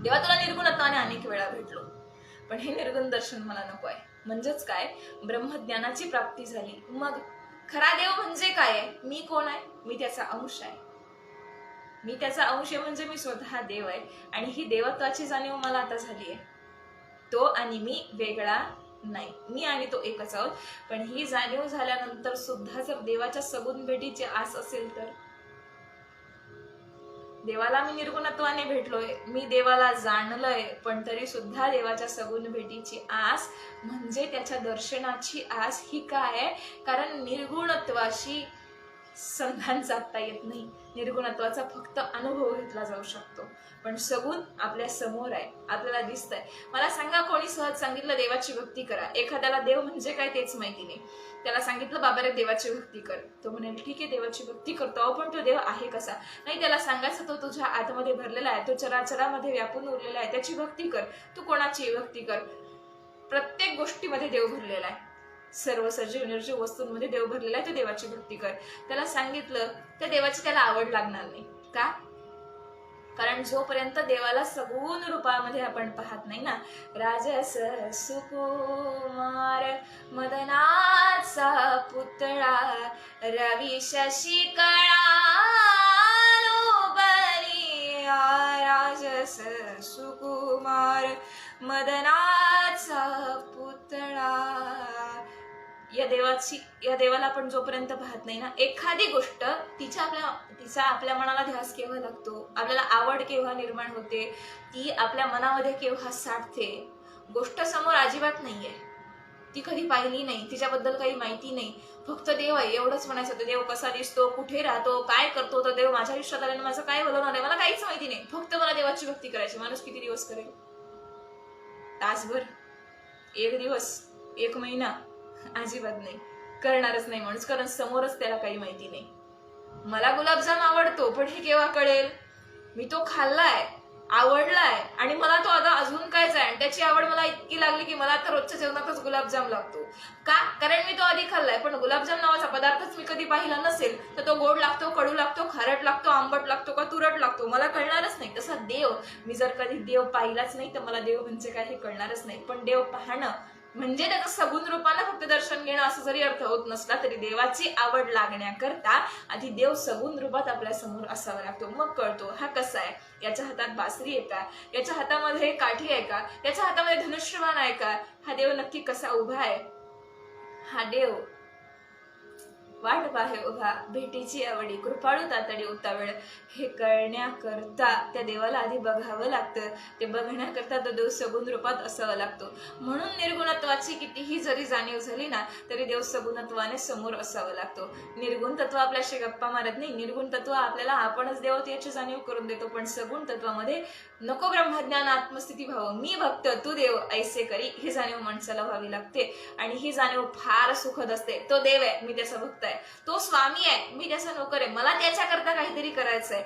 देवा तुला निर्गुणत्वाने अनेक वेळा भेटलो, पण हे निर्गुण दर्शन मला नको आहे. म्हणजेच काय, ब्रह्मज्ञानाची प्राप्ती झाली. मग खरा देव म्हणजे काय आहे? मी कोण आहे? मी त्याचा अंश आहे. मी त्याचा अंश आहे म्हणजे मी स्वतः देव आहे. आणि ही देवत्वाची जाणीव मला आता झाली आहे. तो आणि मी वेगळा नाही, मी आणि तो एकच आहोत. पण ही जाणीव झाल्यानंतर सुद्धा जर देवाच्या सगुण भेटीची आस असेल तर, देवाला मी निर्गुणत्वाने भेटलोय, मी देवाला जाणलंय, पण तरी सुद्धा देवाच्या सगुण भेटीची आस म्हणजे त्याच्या दर्शनाची आस ही काय आहे? कारण निर्गुणत्वाशी संधान साधता येत नाही, निर्गुणत्वाचा फक्त अनुभव घेतला जाऊ शकतो. पण सगुण आपल्या समोर आहे, आपल्याला दिसतंय. मला सांगा, कोणी सहज सांगितलं देवाची भक्ती करा, एखाद्याला देव म्हणजे काय तेच माहिती नाही, त्याला सांगितलं बाबा रे देवाची भक्ती कर, तो म्हणेल ठीक आहे देवाची भक्ती करतो, पण तो देव आहे कसा? नाही, त्याला सांगायचं तो तुझ्या आतमध्ये भरलेला आहे, तो चराचरामध्ये व्यापून उरलेला आहे, त्याची भक्ती कर. तू कोणाची भक्ती कर? प्रत्येक गोष्टीमध्ये देव भरलेला आहे, सर्व सजीव निर्जीव वस्तूंमध्ये देव भरलेला आहे, तो देवाची भक्ती कर. त्याला सांगितलं त्या देवाची त्याला आवड लागणार नाही. का? कारण जोपर्यंत देवाला सगुण रूपामध्ये आपण पाहत नाही ना, राजस सुकुमार मदनाचा पुतळा रवी शशी कळा लोबलिया, राजस सुकुमार मदनाचा पुतळा. या देवाला आपण जोपर्यंत पाहत नाही ना, एखादी गोष्ट तिचा आपल्या मनाला ध्यास केव्हा लागतो, आपल्याला आवड केव्हा निर्माण होते, ती आपल्या मनामध्ये केव्हा साठते. गोष्ट समोर अजिबात नाहीये, ती कधी पाहिली नाही, तिच्याबद्दल काही माहिती नाही, फक्त देव आहे एवढंच म्हणायचं होतं. देव कसा दिसतो, कुठे राहतो, काय करतो, तर देव माझ्या आयुष्यात आल्याने माझं काय बोलवणार आहे, मला काहीच माहिती नाही, फक्त मला देवाची भक्ती करायची. माणूस किती दिवस करेल? तासभर? एक दिवस? एक महिना? अजिबात नाही, करणारच नाही माणूस, कारण समोरच त्याला काही माहिती नाही. मला गुलाबजाम आवडतो, पण हे केव्हा कळेल? मी तो खाल्लाय, आवडलाय, आणि मला तो आता अजून कायच आहे, त्याची आवड मला इतकी लागली की मला आता रोजच्या जेवणातच गुलाबजाम लागतो. का? कारण मी तो आधी खाल्लाय, पण गुलाबजाम नावाचा पदार्थच मी कधी पाहिला नसेल तर तो गोड लागतो, कडू लागतो, खारट लागतो, आंबट लागतो का तुरट लागतो, मला कळणारच नाही. तसा देव, मी जर कधी देव पाहिलाच नाही तर मला देव म्हणजे काय हे कळणारच नाही. पण देव पाहणं म्हणजे त्याचं सगुण रूपानं फक्त दर्शन घेणं असं जरी अर्थ होत नसला तरी देवाची आवड लागण्याकरता आधी देव सगुण रूपात आपल्या समोर असावा लागतो. मग कळतो हा कसा आहे, याच्या हातात बासरी आहे का, याच्या हातामध्ये काठी आहे का, याच्या हातामध्ये धनुष्यबाण आहे का, हा देव नक्की कसा उभा आहे, हा देव वाट पाहे उभा, भेटीची आवडी कृपाळू तातडी उतावळ. हे कळण्याकरता त्या देवाला आधी बघावं लागतं, ते बघण्याकरता तो देव सगुण रूपात असावा लागतो. म्हणून निर्गुणत्वाची कितीही जरी जाणीव झाली ना तरी देव सगुणत्वाने समोर असावं लागतो. निर्गुण तत्व आपल्याशी गप्पा मारत नाही, निर्गुण तत्व आपल्याला आपणच देव याची जाणीव करून देतो. पण सगुण तत्वामध्ये नको ब्रह्मज्ञान आत्मस्थिती व्हावं, मी भक्त तू देव ऐसे करी, ही जाणीव माणसाला व्हावी लागते. आणि ही जाणीव फार सुखद असते. तो देव आहे, मी त्याचा भक्त आहे, आहे, तो स्वामी आहे, मी त्याचा नोकर आहे, मला त्याच्याकरता काहीतरी करायचंय.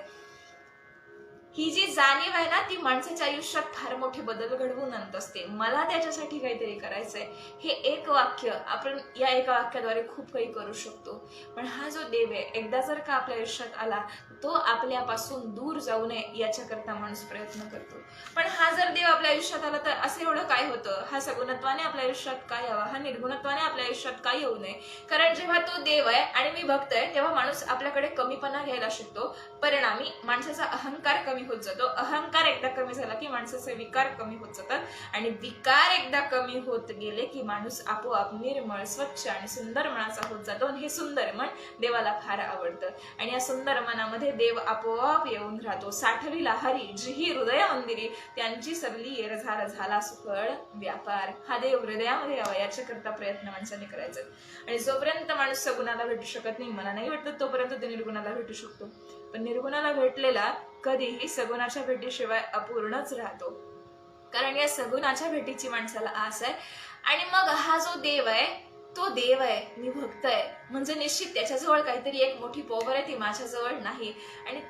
ही जी जाणीव आहे ना, ती माणसाच्या आयुष्यात फार मोठे बदल घडवून आणत असते. मला त्याच्यासाठी काहीतरी करायचंय, हे एक वाक्य, आपण या एका वाक्याद्वारे खूप काही करू शकतो. पण हा जो देव आहे, एकदा जर का आपल्या आयुष्यात आला, तो आपल्यापासून दूर जाऊ नये याच्याकरता माणूस प्रयत्न करतो. पण हा जर देव आपल्या आयुष्यात आला तर असं एवढं काय होतं, हा सगुणत्वाने आपल्या आयुष्यात काय यावा, हा निर्गुणत्वाने आपल्या आयुष्यात काय येऊ नये. कारण जेव्हा तो देव आहे आणि मी भक्त आहे, तेव्हा माणूस आपल्याकडे कमीपणा घ्यायला शिकतो. परिणामी माणसाचा अहंकार कमी होत जातो. अहंकार एकदा कमी झाला की माणसाचे विकार कमी होत जातात, आणि विकार एकदा कमी होत गेले की माणूस आपोआप निर्मळ, स्वच्छ आणि सुंदर मनाचा होत जातो. आणि हे सुंदर मन देवाला फार आवडतं, आणि या सुंदर मनामध्ये देव आपोआप येऊन राहतो. साठविला हरी जिही हृदय मंदिरी, त्यांची सबली येरझार झाला सुफळ व्यापार. हा देव हृदयामध्ये यावा याच्याकरता प्रयत्न माणसाने करायचा. आणि जोपर्यंत माणूस सगुणाला भेटू शकत नाही, मला नाही वाटत तोपर्यंत तो निर्गुणाला भेटू शकतो. पण निर्गुणाला भेटलेला कधीही सगुणाच्या भेटीशिवाय अपूर्णच राहतो. कारण या सगुणाच्या भेटीची माणसाला आस आहे. आणि मग हा जो देव आहे, तो देव आहे, मी भक्त आहे, म्हणजे निश्चित त्याच्याजवळ काहीतरी एक मोठी पॉवर आहे, ती माझ्याजवळ नाही. आणि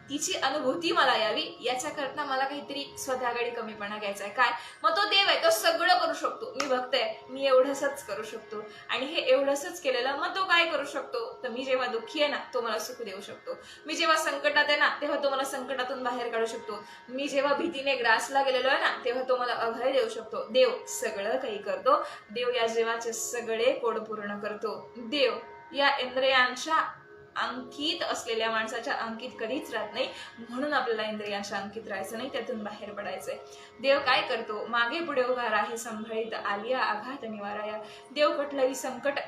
तिची अनुभूती मला यावी याच्याकरता मला काहीतरी स्वतःकडे कमीपणा घ्यायचा आहे. काय? मग तो देव आहे, तो सगळं करू शकतो. मी भक्त आहे, मी एवढंसच करू शकतो. आणि हे एवढंच केलेलं मग तो काय करू शकतो, तर मी जेव्हा दुःखी आहे ना, तो मला सुख देऊ शकतो. मी जेव्हा संकटात आहे ना, तेव्हा तो मला संकटातून बाहेर काढू शकतो. मी जेव्हा भीतीने ग्रासला गेलेलो आहे ना, तेव्हा तो मला अभय देऊ शकतो. देव सगळं काही करतो. देव या जीवाचे सगळे कोड पूर्ण करतो. देव या इंद्रियांच्या अंकित असलेल्या माणसाच्या अंकित कधीच राहत नाही. म्हणून आपल्याला इंद्रियांच्या अंकित राहायचं नाही, त्यातून बाहेर पडायचंय. देव काय करतो, मागे पुढे उभा राही संभळीत आलिया आघात निवाराया. देव कुठलंही संकट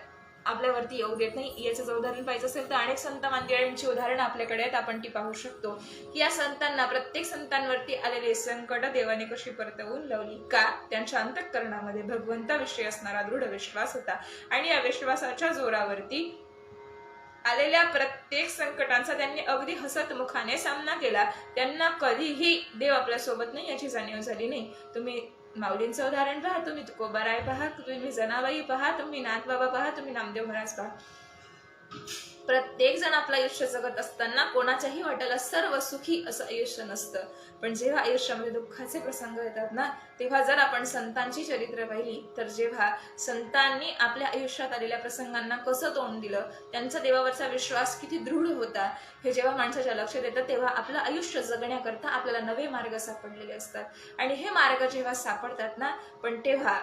आपल्यावरती येऊ देत नाही. याचं उदाहरण पाहिजे असेल तर अनेक संत मंडळींची उदाहरणं आपल्याकडे आहेत, आपण ती पाहू शकतो. की या संतांना, प्रत्येक संतांवरती आलेले संकट देवाने कशी परतवून लावली. का? त्यांच्या अंतःकरणामध्ये भगवंताविषयी असणारा दृढ विश्वास होता, आणि या विश्वासाच्या जोरावरती आलेल्या प्रत्येक संकटांचा त्यांनी अगदी हसत मुखाने सामना केला. त्यांना कधीही देव आपल्या सोबत नाही याची जाणीव झाली नाही. तुम्ही माऊलींचं उदाहरण पहा, तुम्ही तुकोबाराय पहा, तुम्ही जनाबाई पहा, तुम्ही नाथबाबा पहा, तुम्ही नामदेव महाराज पहा. प्रत्येक जण आपलं आयुष्य जगत असताना कोणाच्याही वाट्याला सर्व सुखी असं आयुष्य नसतं. पण जेव्हा आयुष्यामध्ये दुःखाचे प्रसंग येतात ना, तेव्हा जर आपण संतांची चरित्र पाहिली, तर जेव्हा संतांनी आपल्या आयुष्यात आलेल्या प्रसंगांना कसं तोंड दिलं, त्यांचा देवावरचा विश्वास किती दृढ होता, हे जेव्हा माणसाच्या लक्षात येतं, तेव्हा आपलं आयुष्य जगण्याकरता आपल्याला नवे मार्ग सापडलेले असतात. आणि हे मार्ग जेव्हा सापडतात ना, पण तेव्हा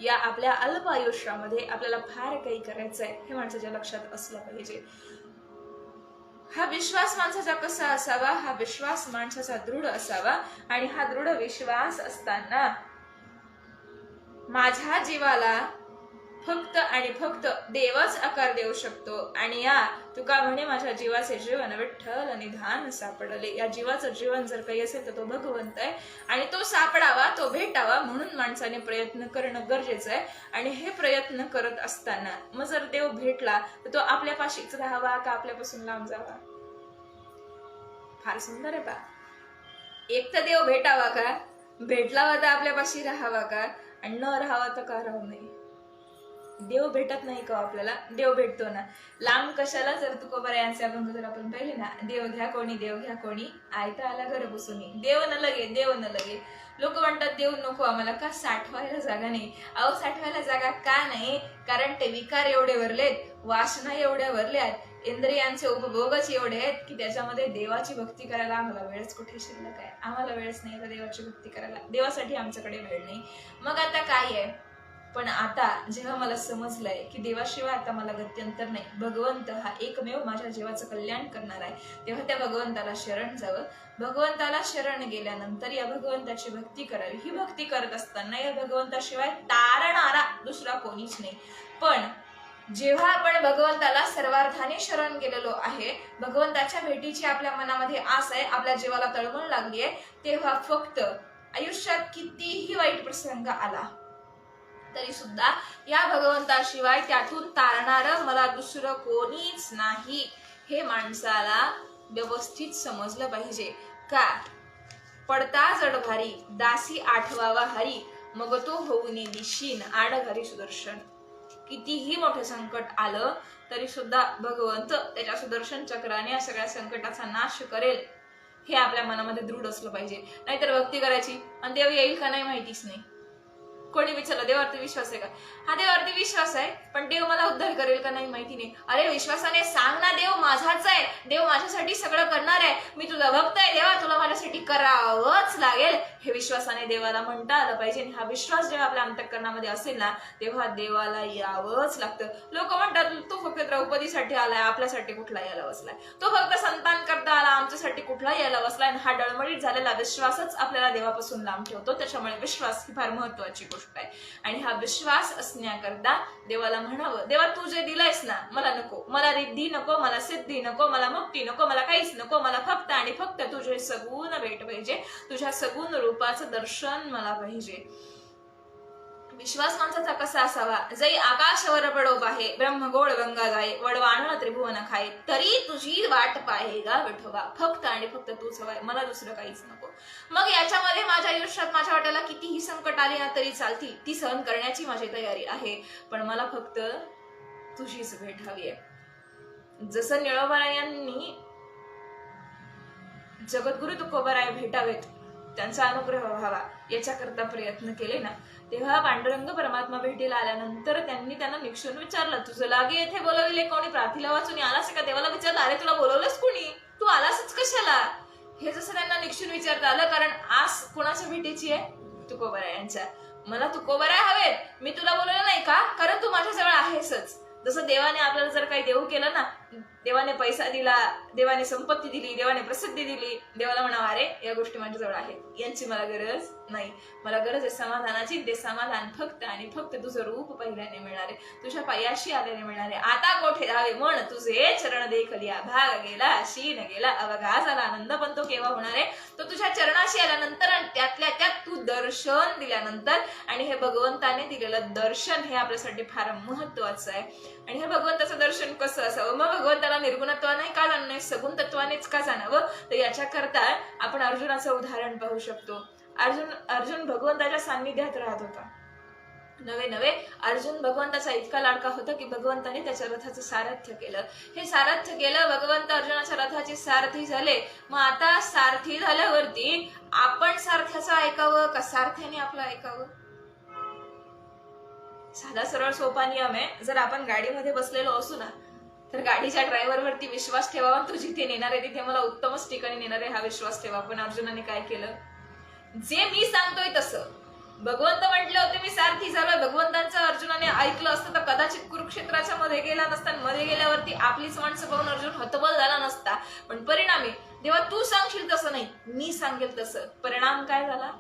या आपल्या अल्प आयुष्यामध्ये आपल्याला फार काही करायचंय हे माणसाच्या लक्षात असलं पाहिजे. हा विश्वास माणसाचा कसा असावा, हा विश्वास माणसाचा दृढ असावा. आणि हा दृढ विश्वास असताना माझ्या जीवाला फक्त आणि फक्त देवच आकार देऊ शकतो. आणि या तुका म्हणे माझ्या जीवाचे जीवन विठ्ठल निधान सापडले. या जीवाचं जीवन जर काही असेल तर तो भगवंत आहे, आणि तो सापडावा, तो भेटावा, म्हणून माणसाने प्रयत्न करणं गरजेचं आहे. आणि हे प्रयत्न करत असताना मग जर देव भेटला तर तो आपल्यापाशीच राहावा का आपल्यापासून लांब जावा? फार सुंदर आहे पहा. एक तर देव भेटावा का, भेटलावा तर आपल्यापाशी राहावा का, आणि न राहावा तर का राहू नये? देव भेटत नाही का आपल्याला? देव भेटतो ना. लांब कशाला? जर तुकोबारायांचे अभंग जर आपण पाहिले ना, देव घ्या कोणी, देव घ्या कोणी, आयता आला घर बसूनी, देव न लगे, देव न लगे. लोक म्हणतात देव नको आम्हाला, का? साठवायला जागा नाही. अहो, साठवायला जागा का नाही? कारण ते विकार एवढे भरलेत, वासना एवढ्या भरल्यात, इंद्रियांचे उपभोगच एवढे आहेत की त्याच्यामध्ये देवाची भक्ती करायला आम्हाला वेळच कुठे शिल्लक आहे. आम्हाला वेळच नाही तर देवाची भक्ती करायला, देवासाठी आमच्याकडे वेळ नाही. मग आता काय आहे? पण आता जेव्हा मला समजलंय की देवाशिवाय आता मला गत्यंतर नाही, भगवंत हा एकमेव माझ्या जीवाचं कल्याण करणार आहे, तेव्हा त्या भगवंताला शरण जावं. भगवंताला शरण गेल्यानंतर या भगवंताची भक्ती करावी. ही भक्ती करत असताना या भगवंताशिवाय तारणारा दुसरा कोणीच नाही. पण जेव्हा आपण भगवंताला सर्वार्थाने शरण गेलेलो आहे, भगवंताच्या भेटीची आपल्या मनामध्ये आस आहे, आपल्या जीवाला तळमळ लागली आहे, तेव्हा फक्त आयुष्यात कितीही वाईट प्रसंग आला तरी सुद्धा या भगवंताशिवाय त्यातून तारणारं मला दुसरं कोणीच नाही, हे माणसाला व्यवस्थित समजलं पाहिजे. का? पडता जड भारी दासी आठवावा हरी, मग तो होऊन दिशीन आड घरी सुदर्शन. कितीही मोठं संकट आलं तरी सुद्धा भगवंत त्याच्या सुदर्शन चक्राने या सगळ्या संकटाचा नाश करेल हे आपल्या मनामध्ये दृढ असलं पाहिजे. नाहीतर भक्ती करायची आणि देव येईल का नाही माहितीच नाही. कोणी विचारलं देवावरती विश्वास आहे का? हा देवावरती विश्वास आहे, पण देव मला उद्धार करेल का नाही माहिती नाही. अरे विश्वासाने सांग ना, देव माझाच आहे, देव माझ्यासाठी सगळं करणार आहे, मी तुझा भक्त आहे, देवा तुला माझ्यासाठी करावंच लागेल, हे विश्वासाने देवाला म्हणता आलं पाहिजे. आणि हा विश्वास जेव्हा आपल्या अंतःकरणामध्ये असेल ना, तेव्हा देवाला यावंच लागतं. लोक म्हणतात तो फक्त द्रौपदीसाठी आलाय, आपल्यासाठी कुठला यायला बसलाय, तो फक्त संतान करता आला, आमच्यासाठी कुठला यायला बसलाय. आणि हा डळमळीत झालेला विश्वासच आपल्याला देवापासून लांब ठेवतो. त्याच्यामुळे विश्वास ही फार महत्वाची गोष्ट आहे. आणि हा विश्वास असण्याकरता देवाला म्हणावं, देवा तू जे दिलंयस ना मला नको, मला रिद्धी नको, मला सिद्धी नको, मला मुक्ती नको, मला काहीच नको, मला फक्त आणि फक्त तुझे सगुण भेट पाहिजे, तुझ्या सगुण रूपाचं दर्शन मला पाहिजे. विश्वास माणसाचा कसा असावा? जै आकाशवर पडो पाहे, ब्रह्मगोळ गंगा जाय, वडवाण त्रिभुवन खाय, तरी तुझी वाट पाहे गा विठोबा, फक्त आणि फक्त तूच हवाय, मला दुसरं काहीच नको. मग याच्यामध्ये माझ्या आयुष्यात माझ्या वाट्याला कितीही संकट आली ना तरी चालतील, ती सहन करण्याची माझी तयारी आहे, पण मला फक्त तुझीच भेट हवी आहे. जसं निळोबारायांनी जगद्गुरु तुकोबाराय भेटावेत, त्यांचा अनुग्रह व्हावा याच्याकरता प्रयत्न केले ना, तेव्हा पांडुरंग परमात्मा भेटीला आल्यानंतर त्यांनी त्यांना निक्षून विचारलं, तुझं लागे येथे बोलविले कोणी? प्रार्थीला वाचून आलास का? देवाला विचारलं, अरे तुला बोलवलंच कोणी, तू आलासच कशाला? हे जसं त्यांना निक्षून विचारता आलं, कारण आस कोणाच्या भेटीची आहे? तुकोबारायांच्या. मला तुकोबाराय हवेत, मी तुला बोलवलं नाही का? कारण तू माझ्याजवळ आहेसच. जसं देवाने आपल्याला जर काही देऊ केलं ना, देवाने पैसा दिला, देवाने संपत्ती दिली, देवाने प्रसिद्धी दिली, देवाला म्हणावं अरे या गोष्टी माझ्याजवळ आहेत, यांची मला गरज नाही, मला गरज आहे समाधानाची. ते समाधान फक्त आणि फक्त तुझं रूप पाहिल्याने मिळणारे, तुझ्या पायाशी आल्याने मिळणारे. आता कोठे धावे मन तुझे चरण देखलिया, भाग गेला शीन गेला अवघा झाला आनंद, पण तो केव्हा होणार आहे? तो तुझ्या चरणाशी आल्यानंतर आणि त्यातल्या त्यात तू दर्शन दिल्यानंतर. आणि हे भगवंताने दिलेलं दर्शन हे आपल्यासाठी फार महत्वाचं आहे. आणि हे भगवंताचं दर्शन कसं असावं? मग भगवंताला निर्गुणत्वाने का जाणं नाही, सगुण तत्वानेच का जाणावं? तर याच्याकरता आपण अर्जुनाचं उदाहरण पाहू शकतो. अर्जुन भगवंताच्या सान्निध्यात राहत होता. नवे अर्जुन भगवंताचा इतका लाडका होता की भगवंताने त्याच्या रथाचं सारथ्य केलं. हे सारथ्य केलं, भगवंत अर्जुनाच्या रथाचे सारथी झाले. मग आता सारथी झाल्यावरती आपण सारथ्याचं ऐकावं का सारथ्याने आपलं ऐकावं? साधा सरळ सोपा नियम आहे. जर आपण गाडीमध्ये बसलेलो असू ना, तर गाडीच्या ड्रायव्हरवरती विश्वास ठेवावा. तू जिथे नेणार आहे तिथे मला उत्तमच ठिकाणी नेणार आहे हा विश्वास ठेवा. पण अर्जुनाने काय केलं? जे मी सांगतोय तसं. भगवंत म्हटले होते मी सारथी झालोय, भगवंतांचं अर्जुनाने ऐकलं असतं तर कदाचित कुरुक्षेत्राच्या मध्ये गेला नसता. मध्ये गेल्यावरती आपलीच माणसं पाहून अर्जुन हतबल झाला नसता. पण परिणामी देवा तू सांगशील तसं नाही, मी सांगेल तसं. परिणाम काय झाला?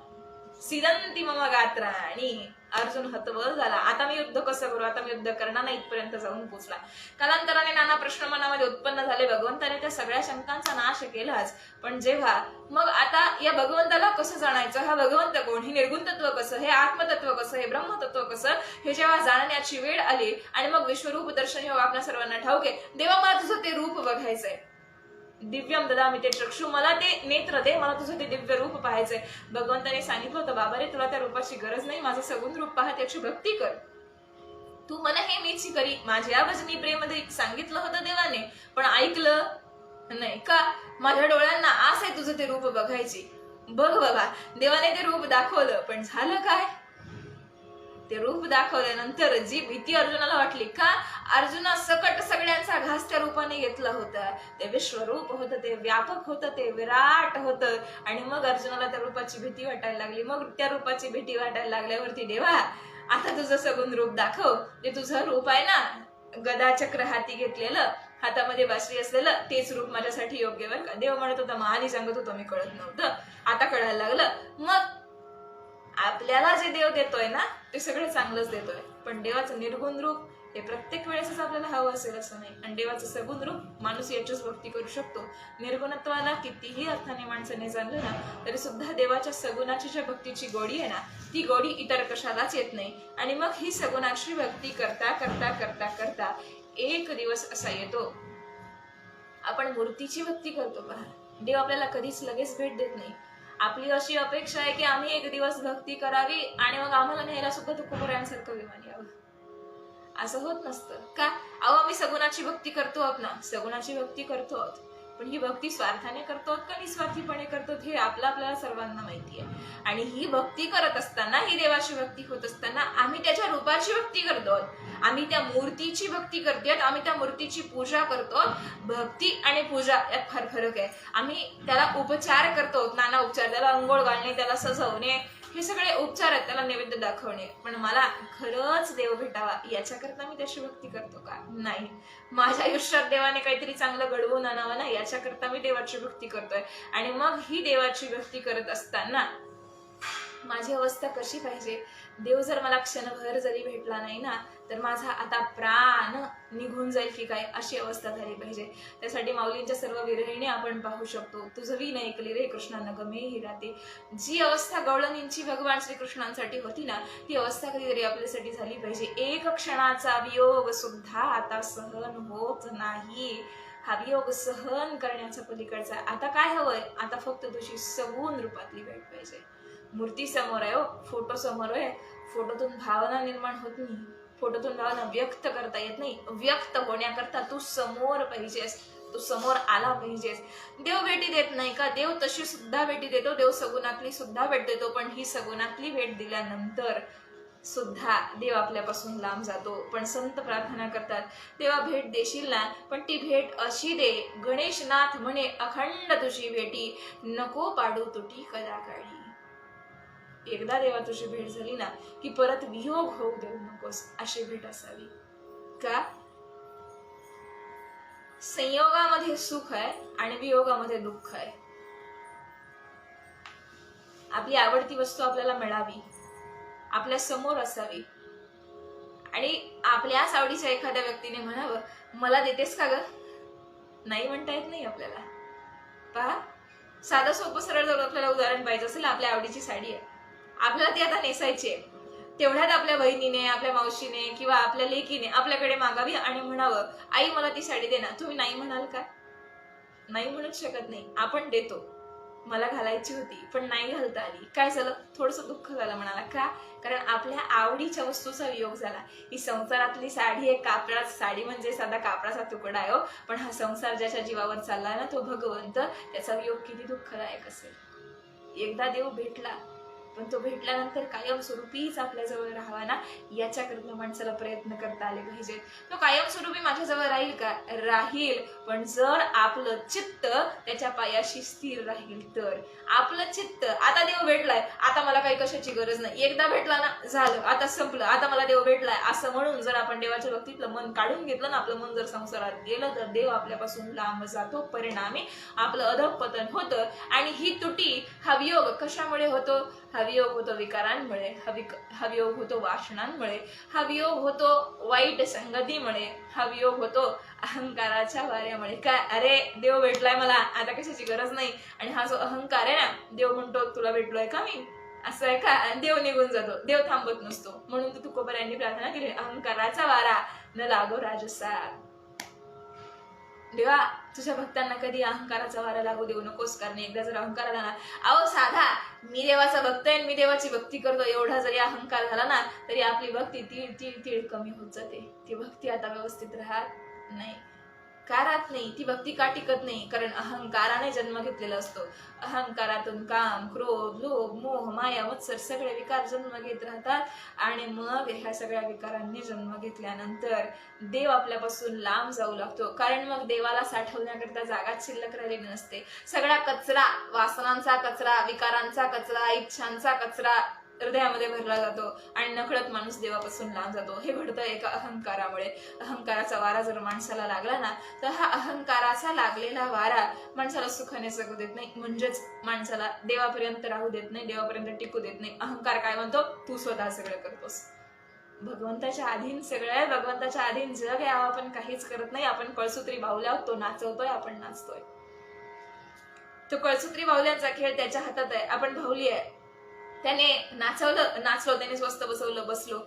सिदंती मम गात्रा, आणि अर्जुन हतबल झाला. आता मी युद्ध कसं करू, आता मी युद्ध करणार नाही, इथपर्यंत जाऊन पोहोचला. कालांतराने नाना प्रश्न मनामध्ये उत्पन्न झाले. भगवंताने त्या सगळ्या शंकांचा नाश केलाच. पण जेव्हा मग आता या भगवंताला कसं जाणायचं, हा भगवंत कोण, हे निर्गुण तत्व कसं, हे आत्मतत्व कसं, हे ब्रह्मतत्व कसं, हे जेव्हा जाणण्याची वेळ आली आणि मग विश्वरूप दर्शन जेव्हा आपल्या सर्वांना ठाऊक आहे, देवा मला तुझं ते रूप बघायचंय. दिव्यम ददामी ते चक्षु, मला ते नेत्र दे, मला तुझं ते दिव्य रूप पाहायचंय. भगवंताने सांगितलं होतं, बाबा रे तुला त्या रूपाची गरज नाही, माझं सगुण रूप पहा, त्याची भक्ती कर. तू मला हे मीची करी माझ्या भजनी प्रेमध्ये सांगितलं होतं देवाने, पण ऐकलं नाही का? माझ्या डोळ्यांना आस आहे तुझं ते रूप बघायची. बघ बाबा, देवाने ते रूप दाखवलं, पण झालं काय? ते रूप दाखवल्यानंतर जी भीती अर्जुनाला वाटली का, अर्जुना सकट सगळ्यांचा घास त्या रूपाने घेतला होता. ते विश्वरूप होतं, ते व्यापक होतं, ते विराट होतं. आणि मग अर्जुनाला त्या रूपाची भीती वाटायला लागली. मग त्या रूपाची भीती वाटायला लागल्यावरती देवा आता तुझं सगुण रूप दाखव. ते तुझं रूप आहे ना, गदा चक्र हाती घेतलेलं, हातामध्ये बासरी असलेलं, तेच रूप माझ्यासाठी योग्य बरं का. देव म्हणत होता, मग आधी सांगत होतो मी, कळत नव्हतं, आता कळायला लागलं. मग आपल्याला जे देव देतोय ना ते सगळं चांगलंच देतोय, पण देवाचं निर्गुण रूप हे प्रत्येक वेळेसच आपल्याला हवं असेल असं नाही. आणि देवाचं सगुण रूप माणूस याचीच भक्ती करू शकतो. निर्गुणत्वाला कितीही अर्थाने माणसाने जाणलं ना तरी सुद्धा देवाच्या सगुणाची ज्या भक्तीची गोडी आहे ना, ती गोडी इतर कशालाच येत नाही. आणि मग ही सगुणाची भक्ती करता करता करता करता एक दिवस असा येतो, आपण मूर्तीची भक्ती करतो पहा, देव आपल्याला कधीच लगेच भेट देत नाही. आपली अशी अपेक्षा आहे की आम्ही एक दिवस भक्ती करावी आणि मग आम्हाला न्यायला सुद्धा तुकोबारायांसारखं विमान यावं. असं होत नसतं का? अहो आम्ही सगुणाची भक्ती करतो आहोत ना, सगुणाची भक्ती करतो आहोत, पण ही भक्ती स्वार्थाने करतो का निस्वार्थीपणे करतो हे आपल्याला सर्वांना माहिती आहे. आणि ही भक्ती करत असताना, ही देवाची भक्ती होत असताना आम्ही त्याच्या रूपाची भक्ती करतो, आम्ही त्या मूर्तीची भक्ती करतोय, आम्ही त्या मूर्तीची पूजा करतो. भक्ती आणि पूजा यात फार फरक आहे. आम्ही त्याला उपचार करतो, नाना उपचार, त्याला अंघोळ घालणे, त्याला सजवणे, हे सगळे उपचार आहेत, त्याला नैवेद्य दाखवणे. पण मला खरंच देव भेटावा याच्याकरता मी त्याची भक्ती करतो का? नाही. माझ्या आयुष्यात देवाने काहीतरी चांगलं घडवून आणावं ना, याच्याकरता मी देवाची भक्ती करतोय. आणि मग ही देवाची भक्ती करत असताना माझी अवस्था कशी पाहिजे? देव जर मला क्षणभर जरी भेटला नाही ना, तर माझा आता प्राण निघून जाईल की काय, अशी अवस्था झाली पाहिजे. त्यासाठी माऊलींच्या सर्व विरहिणी आपण पाहू शकतो. तुझं विण ऐकली रे कृष्णानं गमे ही राते. जी अवस्था गवळणींची भगवान श्रीकृष्णांसाठी होती ना, ती अवस्था कधीतरी आपल्यासाठी झाली पाहिजे. एक क्षणाचा वियोग सुद्धा आता सहन होत नाही. हा वियोग सहन करण्याच्या पलीकडचा. आता काय हवंय? आता फक्त तुझी सगुण रूपातली भेट पाहिजे. मूर्ती समोर आहे, फोटो समोर आहे, फोटोतून भावना निर्माण होत नाही, फोटोतून भावना व्यक्त करता येत नाही. व्यक्त होण्याकरता तू समोर पाहिजेस, तू समोर आला पाहिजेस. देव भेटी देत नाही का? देव तशी सुद्धा भेटी देतो, देव सगुणातली सुद्धा भेट देतो. पण ही सगुणातली भेट दिल्यानंतर सुद्धा देव आपल्यापासून लांब जातो. पण संत प्रार्थना करतात, देवा भेट देशील ना, पण ती भेट अशी दे, गणेशनाथ म्हणे अखंड तुझी भेटी, नको पाडू तुटी कदा काढी. एकदा देवा तुझी भेट झाली ना, की परत वियोग होऊ देऊ नकोस, अशी भेट असावी. का? संयोगामध्ये सुख आहे आणि वियोगामध्ये दुःख आहे. आपली आवडती वस्तू आपल्याला मिळावी, आपल्या समोर असावी, आणि आपल्याच आवडीच्या एखाद्या व्यक्तीने म्हणावं, मला देतेस का ग? नाही म्हणता येत नाही आपल्याला. पहा, साधं सोपं सरळ जर आपल्याला उदाहरण पाहिजे असेल, आपल्या आवडीची साडी आहे, आपल्याला ती आता नेसायची आहे. तेवढ्यात आपल्या बहिणीने, आपल्या मावशीने किंवा आपल्या लेकीने आपल्याकडे मागावी आणि म्हणावं, आई मला ती साडी दे ना. तुम्ही नाही म्हणाल का? नाही म्हणूच शकत नाही. आपण देतो. मला घालायची होती पण नाही घालता आली. काय झालं? थोडंसं दुःख झालं म्हणाला. का? कारण आपल्या आवडीच्या वस्तूचा वियोग झाला. ही संसारातली साडी आहे, कापडात साडी म्हणजे साधा कापडाचा तुकडा आहे, पण हा संसार ज्याच्या जीवावर चालला ना, तो भगवंत, त्याचा वियोग किती दुःखदायक असेल. एकदा देव भेटला, पण तो भेटल्यानंतर कायमस्वरूपीच आपल्याजवळ राहावा ना, याच्याकरता माणसाला प्रयत्न करता आले पाहिजेत. तो कायमस्वरूपी माझ्याजवळ राहील का? राहील, पण जर आपलं चित्त त्याच्या पायाशी स्थिर राहील तर. आपलं चित्त, आता देव भेटलाय, आता मला काही कशाची गरज नाही, एकदा भेटला ना झालं, आता संपलं, आता मला देव भेटलाय असं म्हणून जर आपण देवाच्या भक्तीतलं मन काढून घेतलं ना, आपलं मन जर संसारात गेलं, तर देव आपल्यापासून लांब जातो. परिणामी आपलं अधःपतन होतं. आणि ही तुटी, हा वियोग कशामुळे होतो? हा वियोग होतो विकारांमुळे, हा वियोग होतो वासनांमुळे, हा वियोग होतो वाईट संगतीमुळे, हा वियोग होतो अहंकाराच्या वाऱ्यामुळे. काय? अरे देव भेटलाय मला, आता कशाची गरज नाही. आणि हा जो अहंकार आहे ना, देव म्हणतो तुला भेटलोय का मी, असं आहे का? देव निघून जातो, देव थांबत नसतो. म्हणून तर तुकोबा यांनी प्रार्थना केली, अहंकाराचा वारा न लागो राजसा. देवा तुझ्या भक्तांना कधी अहंकाराचा वारा लागू देऊ नकोस, कारण एकदा जर अहंकार आला ना, अहो साधा मी देवाचा भक्त आहे, मी देवाची भक्ती करतो, एवढा जरी अहंकार झाला ना, तरी आपली भक्ती तीळ कमी होत जाते. ती भक्ती आता व्यवस्थित राहत नाही. का राहत नाही? ती भक्ती का टिकत नाही? कारण अहंकाराने जन्म घेतलेला असतो. अहंकारातून काम, क्रोध, लोभ, मोह, माया, मत्सर सगळे विकार जन्म घेत राहतात. आणि मग ह्या सगळ्या विकारांनी जन्म घेतल्यानंतर देव आपल्यापासून लांब जाऊ लागतो. कारण मग देवाला साठवण्याकरता जागाच शिल्लक राहिलेली नसते. सगळा कचरा, वासनांचा कचरा, विकारांचा कचरा, इच्छांचा कचरा हृदयामध्ये भरला जातो आणि नकळत माणूस देवापासून लांब जातो. हे घडतं एका अहंकारामुळे. अहंकाराचा वारा जर माणसाला लागला ना, तर हा अहंकाराचा लागलेला वारा माणसाला सुखाने जगू देत नाही, म्हणजेच माणसाला देवापर्यंत राहू देत नाही, देवापर्यंत टिकू देत नाही. अहंकार काय म्हणतो? तू स्वतः सगळं करतोस, भगवंताच्या अधीन सगळं आहे, भगवंताच्या अधीन जग आहे, आपण काहीच करत नाही. आपण कळसूत्री बाहुल्या, तो नाचवतोय, आपण नाचतोय. तो कळसूत्री बाहुल्यांचा खेळ त्याच्या हातात आहे, आपण बाहुली आहे. त्याने नाचलो, त्याने स्वस्त बसवलं, बसलो.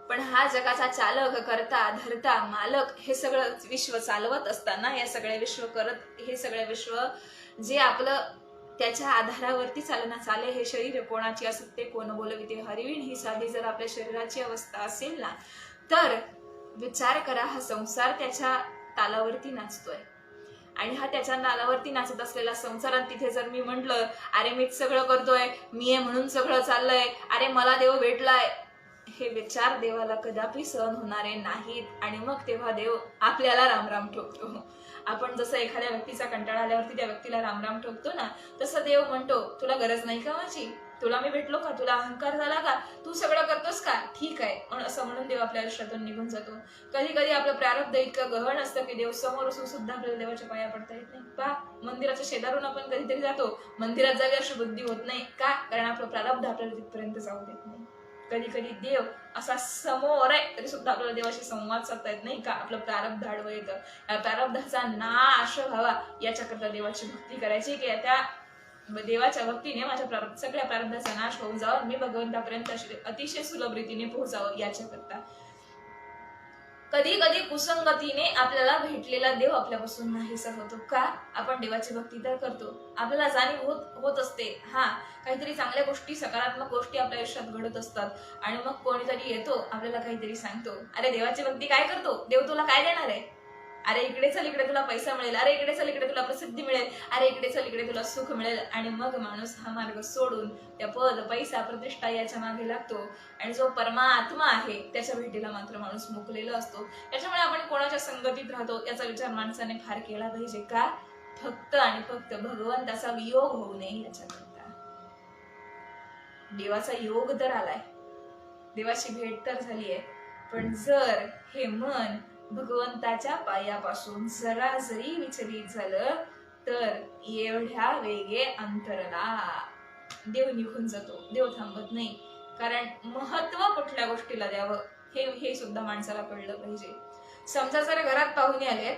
पण हा जगाचा चालक, करता, धरता, मालक, हे सगळं विश्व चालवत असताना, हे सगळं विश्व जे आपलं त्याच्या आधारावरती चाले, हे शरीर कोणाची असते कोण बोलविते हरिविण, ही साधी जर आपल्या शरीराची अवस्था असेल ना, तर विचार करा, हा संसार त्याच्या तालावरती नाचतोय आणि हा त्याच्या तालावरती नाचत असलेला संसारात तिथे जर मी म्हंटल अरे मीच सगळं करतोय, मी आहे म्हणून सगळं चाललंय, अरे मला देव भेटलाय, हे विचार देवाला कदापि सहन होणारे नाहीत. आणि मग तेव्हा देव आपल्याला रामराम ठोकतो. आपण जसं एखाद्या व्यक्तीचा कंटाळा आल्यावरती त्या व्यक्तीला रामराम ठोकतो ना, तसं देव म्हणतो तुला गरज नाही का माझी, तुला मी भेटलो का, तुला अहंकार झाला का, तू सगळं करतोस का, ठीक आहे असं म्हणून देव आपल्या आयुष्यातून निघून जातो. कधी कधी आपलं प्रारब्ध इतकं गहन असतं की देव समोर असून सुद्धा आपल्याला देवाच्या पाया पडता येत नाही. पहा, मंदिराच्या शेजारून आपण कधीतरी जातो, मंदिरात जावी अशी बुद्धी होत नाही का, कारण आपलं प्रारब्ध आपल्याला तिथपर्यंत जाऊ देत नाही. कधी कधी देव असा समोर आहे तरी सुद्धा आपल्याला देवाशी संवाद साधता येत नाही का, आपलं प्रारब्ध आडवं येतं. या प्रारब्धाचा नाश व्हावा याच्याकरता देवाची भक्ती करायची की त्या देवाच्या भक्तीने माझ्या सगळ्या प्रारब्धाचा नाश होऊन जावं, मी भगवंतापर्यंत अतिशय सुलभ रीतीने पोहोचावं याच्याकरता. कधी कधी कुसंगतीने आपल्याला भेटलेला देव आपल्यापासून नाहीसा होतो का, आपण देवाची भक्ती तर करतो, आपल्याला जाणीव होत असते हा काहीतरी चांगल्या गोष्टी, सकारात्मक गोष्टी आपल्या आयुष्यात घडत असतात, आणि मग कोणीतरी येतो आपल्याला काहीतरी सांगतो, अरे देवाची भक्ती काय करतो, देव तुला काय देणार आहे, अरे इकडे चल, इकडे तुला पैसा मिळेल, अरे इकडे चल, इकडे तुला प्रसिद्धी मिळेल, अरे इकडे चल, इकडे तुला सुख मिळेल. आणि मग माणूस हा मार्ग सोडून त्या पद, पैसा, प्रतिष्ठा याच्या मागे लागतो आणि जो परमात्मा आहे त्याच्या भेटीला मात्र माणूस मुकलेला असतो. याच्यामुळे आपण कोणाच्या संगतीत राहतो याचा विचार माणसाने फार केला पाहिजे का, फक्त आणि फक्त भगवंताचा वियोग होऊ नये याच्याकरता. देवाचा योग तर आलाय, देवाची भेट तर झाली आहे, पण जर हे मन भगवंताच्या पायापासून जरा जरी विचलित झालं तर एवढ्या वेगे अंतरला देव निघून जातो. देव थांबत नाही, कारण महत्व कुठल्या गोष्टीला द्यावं हे सुद्धा माणसाला कळलं पाहिजे. समजा जर घरात पाहुणे आले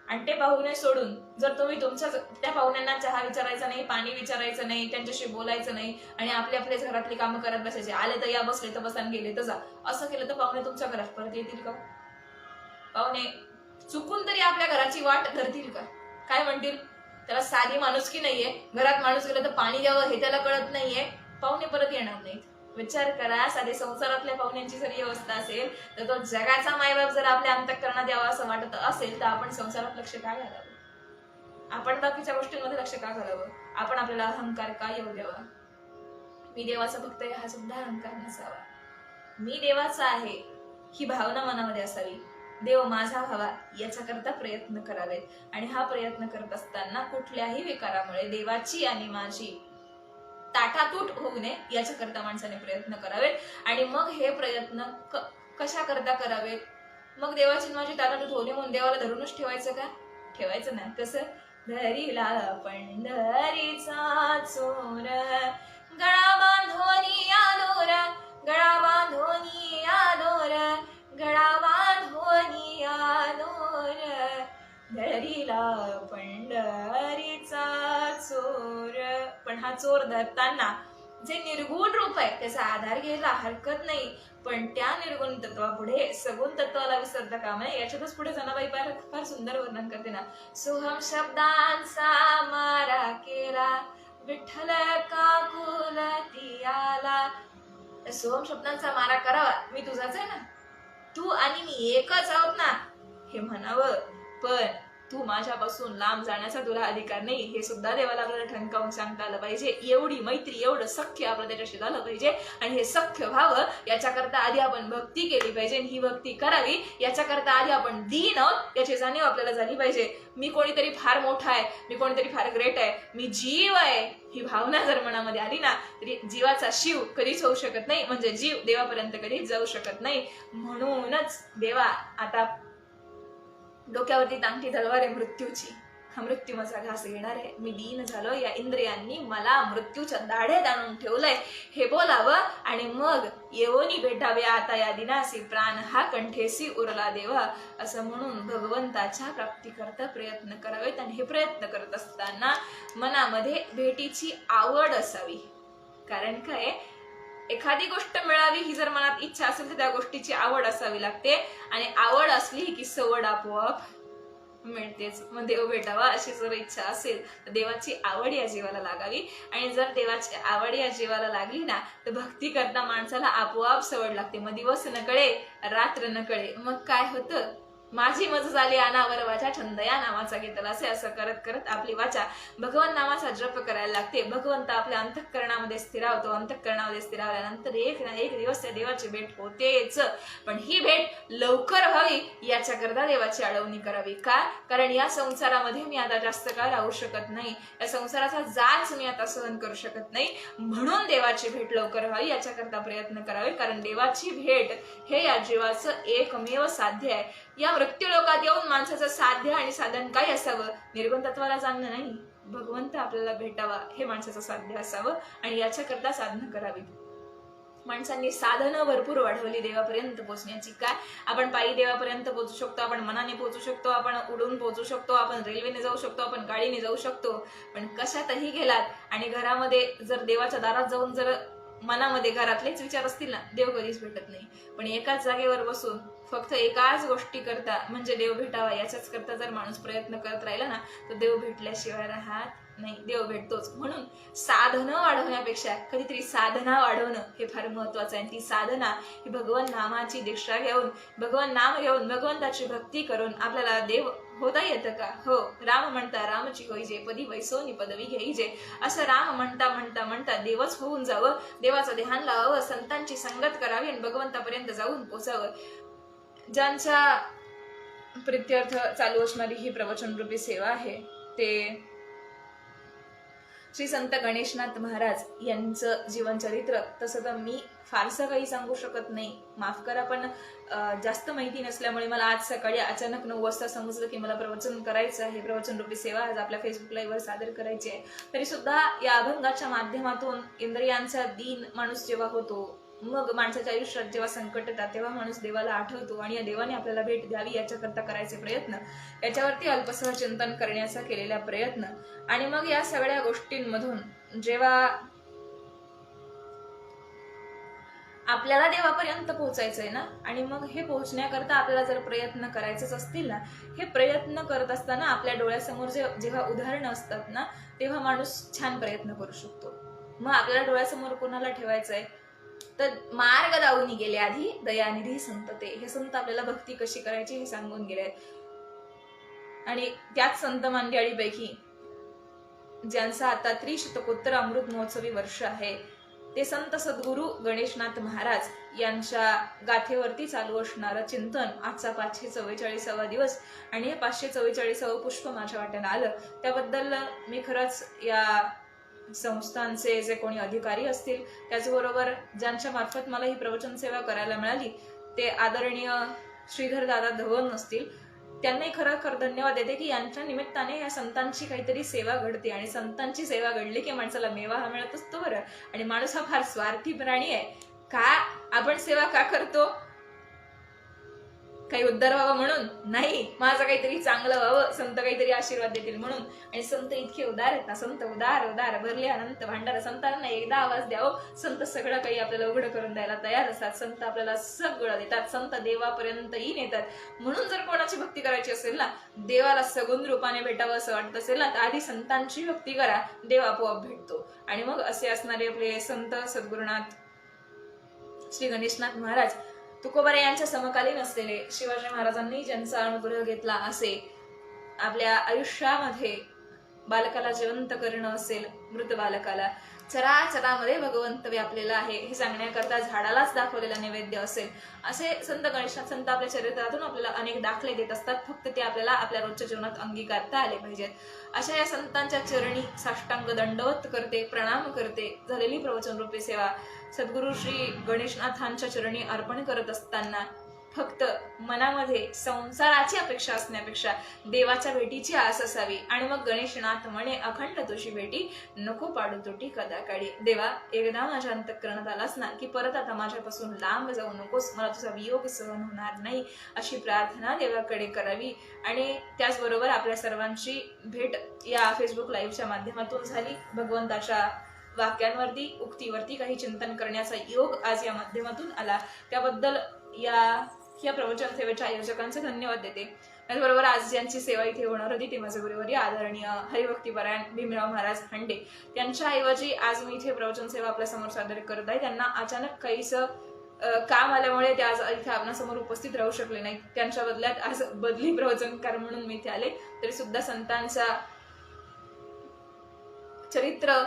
आणि ते पाहुणे सोडून जर तुम्ही तुमच्या त्या पाहुण्यांना चहा विचारायचा नाही, पाणी विचारायचं नाही, त्यांच्याशी बोलायचं नाही आणि आपले घरातली कामं करत बसायचे, आले तर या, बसले तर बसा, गेले तर जा, असं केलं तर पाहुणे तुमच्या घरात परत येतील का? पाहुणे चुकून तरी आपल्या घराची वाट धरतील का? काय म्हणतील, त्याला साधी माणुसकी नाहीये, घरात माणूस गेला तर पाणी द्यावं हे त्याला कळत नाहीये, पाहुणे परत येणार नाहीत. विचार करा, साधे संसारातल्या पाहुण्यांची जर अवस्था असेल तर तो जगाचा मायबाप जर आपल्या अंतःकरणात यावा असं वाटत असेल तर आपण संसारात लक्ष का घालावं, आपण बाकीच्या गोष्टींमध्ये लक्ष का घालावं, आपण आपल्याला अहंकार का येऊ द्यावा. मी देवाचा भक्त आहे हा सुद्धा अहंकार नसावा, मी देवाचा आहे ही भावना मनामध्ये असावी, देव माझा व्हावा याच्याकरता प्रयत्न करावेत. आणि हा प्रयत्न करत असताना कुठल्याही विकारामुळे देवाची आणि माझी ताटातूट होऊ नये याच्याकरता माणसाने प्रयत्न करावेत. आणि मग हे प्रयत्न कशा करता करावेत, मग देवाची माझी ताटातूट होली म्हणून देवाला धरूनच ठेवायचं का, ठेवायचं नाही. कसं, धरीला पंढरीचा चोर, गळा बांधोनी आलोर, गळा बांधोनी आलोर, गळा बांधोनी आलोर, धरीला पंढरीचा चोर. पण हा चोर धरताना जे निर्गुण रूप आहे त्याचा आधार घ्यायला हरकत नाही, पण त्या निर्गुण तत्वापुढे सगुण तत्वाला विसरता कामा नये. याच्यातच पुढे जनाबाई फार सुंदर वर्णन करते ना, सोहम शब्दांचा मारा केला, विठ्ठल काकुलती आला. सोहम शब्दांचा मारा करावा, मी तुझाच आहे ना, तू आणि मी एकच आहोत ना हे म्हणावं, पण तू माझ्यापासून लांब जाण्याचा तुला अधिकार नाही हे सुद्धा देवाला आपल्याला ठणकावून सांगता आलं पाहिजे. एवढी मैत्री, एवढं सख्य आपलं त्याच्याशी झालं पाहिजे. आणि हे सख्य व्हावं याच्याकरता आधी आपण भक्ती केली पाहिजे, आणि ही भक्ती करावी याच्याकरता आधी आपण दीन आहोत याची जाणीव आपल्याला झाली पाहिजे. मी कोणीतरी फार मोठा आहे, मी कोणीतरी फार ग्रेट आहे, मी जीव आहे ही भावना जर मनामध्ये आली ना तरी जीवाचा शिव कधीच होऊ शकत नाही, म्हणजे जीव देवापर्यंत कधीच जाऊ शकत नाही. म्हणूनच देवा आता डोक्यावरती तांगठी तलवार आहे मृत्यूची, हा मृत्यू माझा घास घेणार आहे, मी दीन झालो, या इंद्रियांनी मला मृत्यूच्या दाढेत आणून ठेवलंय हे बोलावं. आणि मग येवोनी भेटावे आता या दिनासी, प्राण हा कंठेसी उरला देवा असं म्हणून भगवंताच्या प्राप्तीकरता प्रयत्न करावेत. आणि हे प्रयत्न करत असताना मनामध्ये भेटीची आवड असावी. कारण काय, एखादी गोष्ट मिळावी ही जर मनात इच्छा असेल तर त्या गोष्टीची आवड असावी लागते, आणि आवड असली की सवड आपोआप मिळतेच. मग देव भेटावा अशी जर इच्छा असेल तर देवाची आवड या जीवाला लागावी, आणि जर देवाची आवड या जीवाला लागली ना तर भक्ती करता माणसाला आपोआप सवड लागते. मग दिवस न कळे रात्र न कळे. मग काय होतं, माझी मज झाली अनावर वाचा, छंद या नावाचा घेतला असे. असं करत करत आपली वाचा भगवान नामाचा जप करायला लागते. भगवंत आपल्या अंतःकरणामध्ये स्थिरावतो. अंतःकरणामध्ये स्थिरावल्यानंतर एक ना एक दिवस त्या देवाची भेट होतेच. पण ही भेट लवकर व्हावी याच्याकरता देवाची अडवणी करावी. का? कारण या संसारामध्ये मी आता जास्त काळ राहू शकत नाही. या संसाराचा जाच मी आता सहन करू शकत नाही. म्हणून देवाची भेट लवकर व्हावी याच्याकरता प्रयत्न करावे. कारण देवाची भेट हे या जीवाचं एकमेव साध्य आहे. या मृत्यू लोकात येऊन माणसाचं साध्य आणि साधन काय असावं? निर्गुण तत्वाला जाणणं नाही, भगवंत आपल्याला भेटावा हे माणसाचं साध्य असावं, आणि याच्याकरता साधना करावी. माणसांनी साधनं भरपूर वाढवली देवापर्यंत पोहोचण्याची. काय? आपण पायी देवापर्यंत पोहोचू शकतो, आपण मनाने पोहोचू शकतो, आपण उडून पोहोचू शकतो, आपण रेल्वेने जाऊ शकतो, आपण गाडीने जाऊ शकतो. पण कशातही गेलात आणि घरामध्ये जर देवाच्या दारात जाऊन जर मनामध्ये घरातलेच विचार असतील ना, देव कधीच भेटत नाही. पण एकाच जागेवर बसून फक्त एकाच गोष्टी करता म्हणजे देव भेटावा याच्याच करता जर माणूस प्रयत्न करत राहिला ना तर देव भेटल्याशिवाय राहत नाही. देव भेटतोच. म्हणून साधनं वाढवण्यापेक्षा कधीतरी साधना वाढवणं हे फार महत्वाचं आहे. ती साधना ही भगवान नामाची दीक्षा घेऊन, भगवान नाम घेऊन, भगवंताची भक्ती करून आपल्याला देव होता येतं का? हो. राम म्हणता रामची होईजे, पदी वैसोनी पदवी घेईजे. असं राम म्हणता म्हणता म्हणता देवच होऊन जावं, देवाचं ध्यान लावावं, संतांची संगत करावी आणि भगवंतापर्यंत जाऊन पोचावं. ज्यांच्या प्रित्यर्थ चालू असणारी ही प्रवचनरूपी सेवा आहे ते श्री संत गणेशनाथ महाराज यांचं जीवनचरित्र. तसं तर मी फारसं काही सांगू शकत नाही, माफ करा, पण जास्त माहिती नसल्यामुळे मला आज सकाळी अचानक 9 वाजता समजलं की मला प्रवचन करायचं आहे. प्रवचनरूपी सेवा आज आपल्या फेसबुक लाईव्हवर सादर करायची आहे. तरी सुद्धा या अभंगाच्या माध्यमातून इंद्रियांचा दीन माणूस जेव्हा होतो, मग माणसाच्या आयुष्यात जेव्हा संकट येतात तेव्हा माणूस देवाला आठवतो आणि या देवाने आपल्याला भेट द्यावी याच्याकरता करायचे प्रयत्न, याच्यावरती अल्पसह चिंतन करण्याचा केलेला प्रयत्न. आणि मग या सगळ्या गोष्टींमधून जेव्हा आपल्याला देवापर्यंत पोहोचायचंय ना, आणि मग हे पोहोचण्याकरता आपल्याला जर प्रयत्न करायचेच असतील ना, हे प्रयत्न करत असताना आपल्या डोळ्यासमोर जेव्हा उदाहरणं असतात ना तेव्हा माणूस छान प्रयत्न करू शकतो. मग आपल्याला डोळ्यासमोर कोणाला ठेवायचंय तर मार्ग दावून गेले आधी दयानिधी संत ते. हे संत आपल्याला भक्ती कशी करायची हे सांगून गेले. आणि त्याच संत मंडळीपैकी ज्यांचा आता त्रिशतकोत्तर अमृत महोत्सवी वर्ष आहे ते संत सद्गुरु गणेशनाथ महाराज यांच्या गाथेवरती चालू असणारं चिंतन. आजचा 544वा दिवस आणि हे 544वं पुष्प माझ्या वाट्याला आलं. त्याबद्दल मी खरंच या संस्थांचे जे कोणी अधिकारी असतील, त्याचबरोबर ज्यांच्या मार्फत मला ही प्रवचन सेवा करायला मिळाली ते आदरणीय श्रीधर दादा धवन असतील, त्यांनाही खरं धन्यवाद देते की यांच्या निमित्ताने या संतांची काहीतरी सेवा घडते. आणि संतांची सेवा घडली की माणसाला मेवा हा मिळत असतो बरं. आणि माणूस हा फार स्वार्थी प्राणी आहे. का आपण सेवा का करतो? काही उद्धार व्हावं म्हणून नाही, माझं काहीतरी चांगलं व्हावं, संत काहीतरी आशीर्वाद देतील म्हणून. आणि संत इतके उदार आहेत ना, संत उदार उदार भरले अनंत भांडार. संतांना एकदा आवाज द्यावं, संत सगळं काही आपल्याला उघड करून द्यायला तयार असतात. संत आपल्याला सगळं देतात, संत देवापर्यंतही नेतात. म्हणून जर कोणाची भक्ती करायची असेल ना, देवाला सगुण रूपाने भेटावं असं वाटत असेल ना, तर आधी संतांची भक्ती करा, देव आपोआप भेटतो. आणि मग असे असणारे आपले संत सद्गुरुनाथ श्री गणेशनाथ महाराज, तुकोबारे यांच्या समकालीन असलेले, शिवाजी महाराजांनी ज्यांचा अनुग्रह घेतला असे, आपल्या आयुष्यामध्ये बालकाला जिवंत करणं असेल, मृत बालकाला चराचरामध्ये भगवंत व्यापलेला आहे हे सांगण्याकरता झाडालाच दाखवलेला नैवेद्य असेल, असे संत गणेशनाथ संत आपल्या चरित्रातून आपल्याला अनेक दाखले देत असतात. फक्त ते आपल्याला आपल्या रोजच्या जीवनात अंगीकारता आले पाहिजेत. अशा या संतांच्या चरणी साष्टांग दंडवत करते, प्रणाम करते. झालेली प्रवचनरूपी सेवा सद्गुरु श्री गणेशनाथांच्या चरणी अर्पण करत असताना फक्त मनामध्ये संसाराची अपेक्षा असण्यापेक्षा देवाच्या भेटीची आस असावी. आणि मग गणेशनाथ म्हणे, अखंड तुझी भेटी नको पाडू तुटी कदा काढी. देवा, एकदा माझ्या अंतःकरणात आलास ना की परत आता माझ्यापासून लांब जाऊ नकोस, मला तुझा वियोग सहन होणार नाही, अशी प्रार्थना देवाकडे करावी. आणि त्याचबरोबर आपल्या सर्वांची भेट या फेसबुक लाईव्हच्या माध्यमातून झाली. भगवंताच्या वाक्यांवरती, उक्तीवरती काही चिंतन करण्याचा योग आज या माध्यमातून आला. त्याबद्दल या प्रवचन सेवेच्या आयोजकांचे धन्यवाद देते. त्याचबरोबर आज ज्यांची सेवा इथे होणार होती ते माझे गुरुवर्य आदरणीय हरिभक्तीपरायण भीमराव महाराज हांडे, त्यांच्याऐवजी आज मी इथे प्रवचन सेवा आपल्या समोर सादर करत आहे. त्यांना अचानक काहीसं काम आल्यामुळे ते आज इथे आपणासमोर उपस्थित राहू शकले नाही. त्यांच्या बदल्यात आज बदली प्रवचनकार म्हणून मी इथे आले. तरी सुद्धा संतांचा चरित्र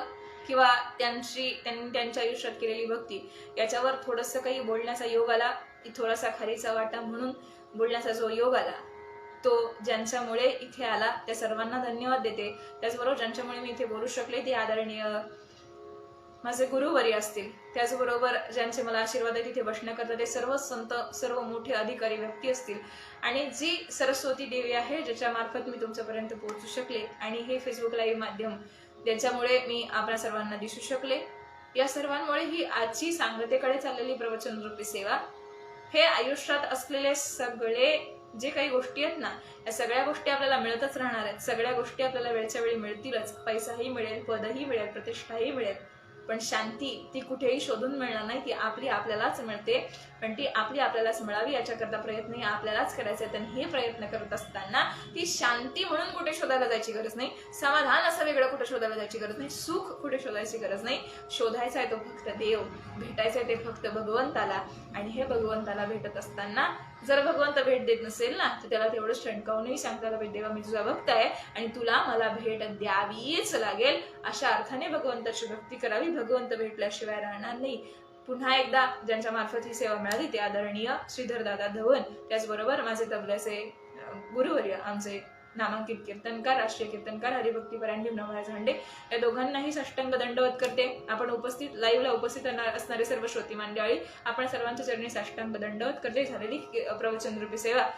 किंवा त्यांनी त्यांच्या आयुष्यात केलेली भक्ती याच्यावर थोडंसं काही बोलण्याचा योग आला, थोडासा खारीचा वाटा म्हणून बोलण्याचा जो योग आला तो ज्यांच्यामुळे इथे आला त्या सर्वांना धन्यवाद देते. त्याचबरोबर ज्यांच्यामुळे मी इथे बोलू शकले ते आदरणीय माझे गुरुवर्य असतील, त्याचबरोबर ज्यांचे मला आशीर्वाद आहे तिथे बसण्याकरता ते सर्व संत, सर्व मोठे अधिकारी व्यक्ती असतील, आणि जी सरस्वती देवी आहे ज्याच्या मार्फत मी तुमच्यापर्यंत पोहोचू शकले आणि हे फेसबुक लाईव्ह माध्यम ज्याच्यामुळे मी आपल्या सर्वांना दिसू शकले, या सर्वांमुळे ही आजची सांगतेकडे चाललेली प्रवचन रूपी सेवा, हे आयुष्यात असलेले सगळे जे काही गोष्टी आहेत ना, या सगळ्या गोष्टी आपल्याला मिळतच राहणार आहेत. सगळ्या गोष्टी आपल्याला वेळच्या वेळी मिळतीलच. पैसाही मिळेल, पदही मिळेल, प्रतिष्ठाही मिळेल, पण शांती ती कुठेही शोधून मिळणार नाही. ती आपल्यालाच मिळते, पण ती आपल्यालाच मिळावी याच्याकरता प्रयत्न आपल्यालाच करायचे आहेत. आणि हे प्रयत्न करत असताना ती शांती म्हणून कुठे शोधायला जायची गरज नाही, समाधान असं वेगळं कुठे शोधायला जायची गरज नाही, सुख कुठे शोधायची गरज नाही. शोधायचा आहे तो फक्त देव, भेटायचा आहे ते फक्त भगवंताला. आणि हे भगवंताला भेटत असताना जर भगवंत भेट देत नसेल ना, तर त्याला तेवढंच ठणकावूनही सांगतायला पाहिजे, देवा मी तुझा भक्त आहे आणि तुला मला भेट द्यावीच लागेल. अशा अर्थाने भगवंताची भक्ती करावी. भगवंत भेटल्याशिवाय राहणार नाही. पुन्हा एकदा ज्यांच्या मार्फत ही सेवा मिळाली ते आदरणीय श्रीधर दादा धवन, त्याचबरोबर माझे तबल्याचे गुरुवर्य आमचे नामांकित कीर्तनकार, राष्ट्रीय कीर्तनकार हरिभक्तीपरायण भीमराव महाराज हांडे, या दोघांनाही साष्टांग दंडवत करते. आपण उपस्थित लाईव्हला उपस्थित असणारे सर्व श्रोती मंडळी, आपण सर्वांच्या चरणी साष्टांग दंडवत करते. झालेली प्रवचन रूपी सेवा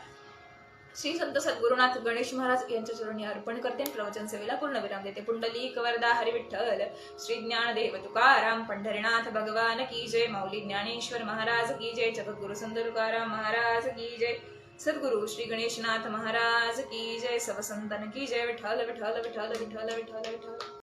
श्री संत सद्गुरुनाथ गणेश महाराज यांच्या चरणी अर्पण करते. प्रवचन सेवेला पूर्ण विराम देते. पुंडलिक वरदा हरी विठ्ठल, श्री ज्ञानदेव तुकाराम पंढरीनाथ भगवान की जय. माऊली ज्ञानेश्वर महाराज की जय. जगद्गुरु संत तुकाराम महाराज की जय. सद्गुरु श्री गणेशनाथ महाराज की जय. सब संतन की जय. विठ्ठल विठ्ठल विठ्ठल विठ्ठल विठ्ठल विठ्ठल.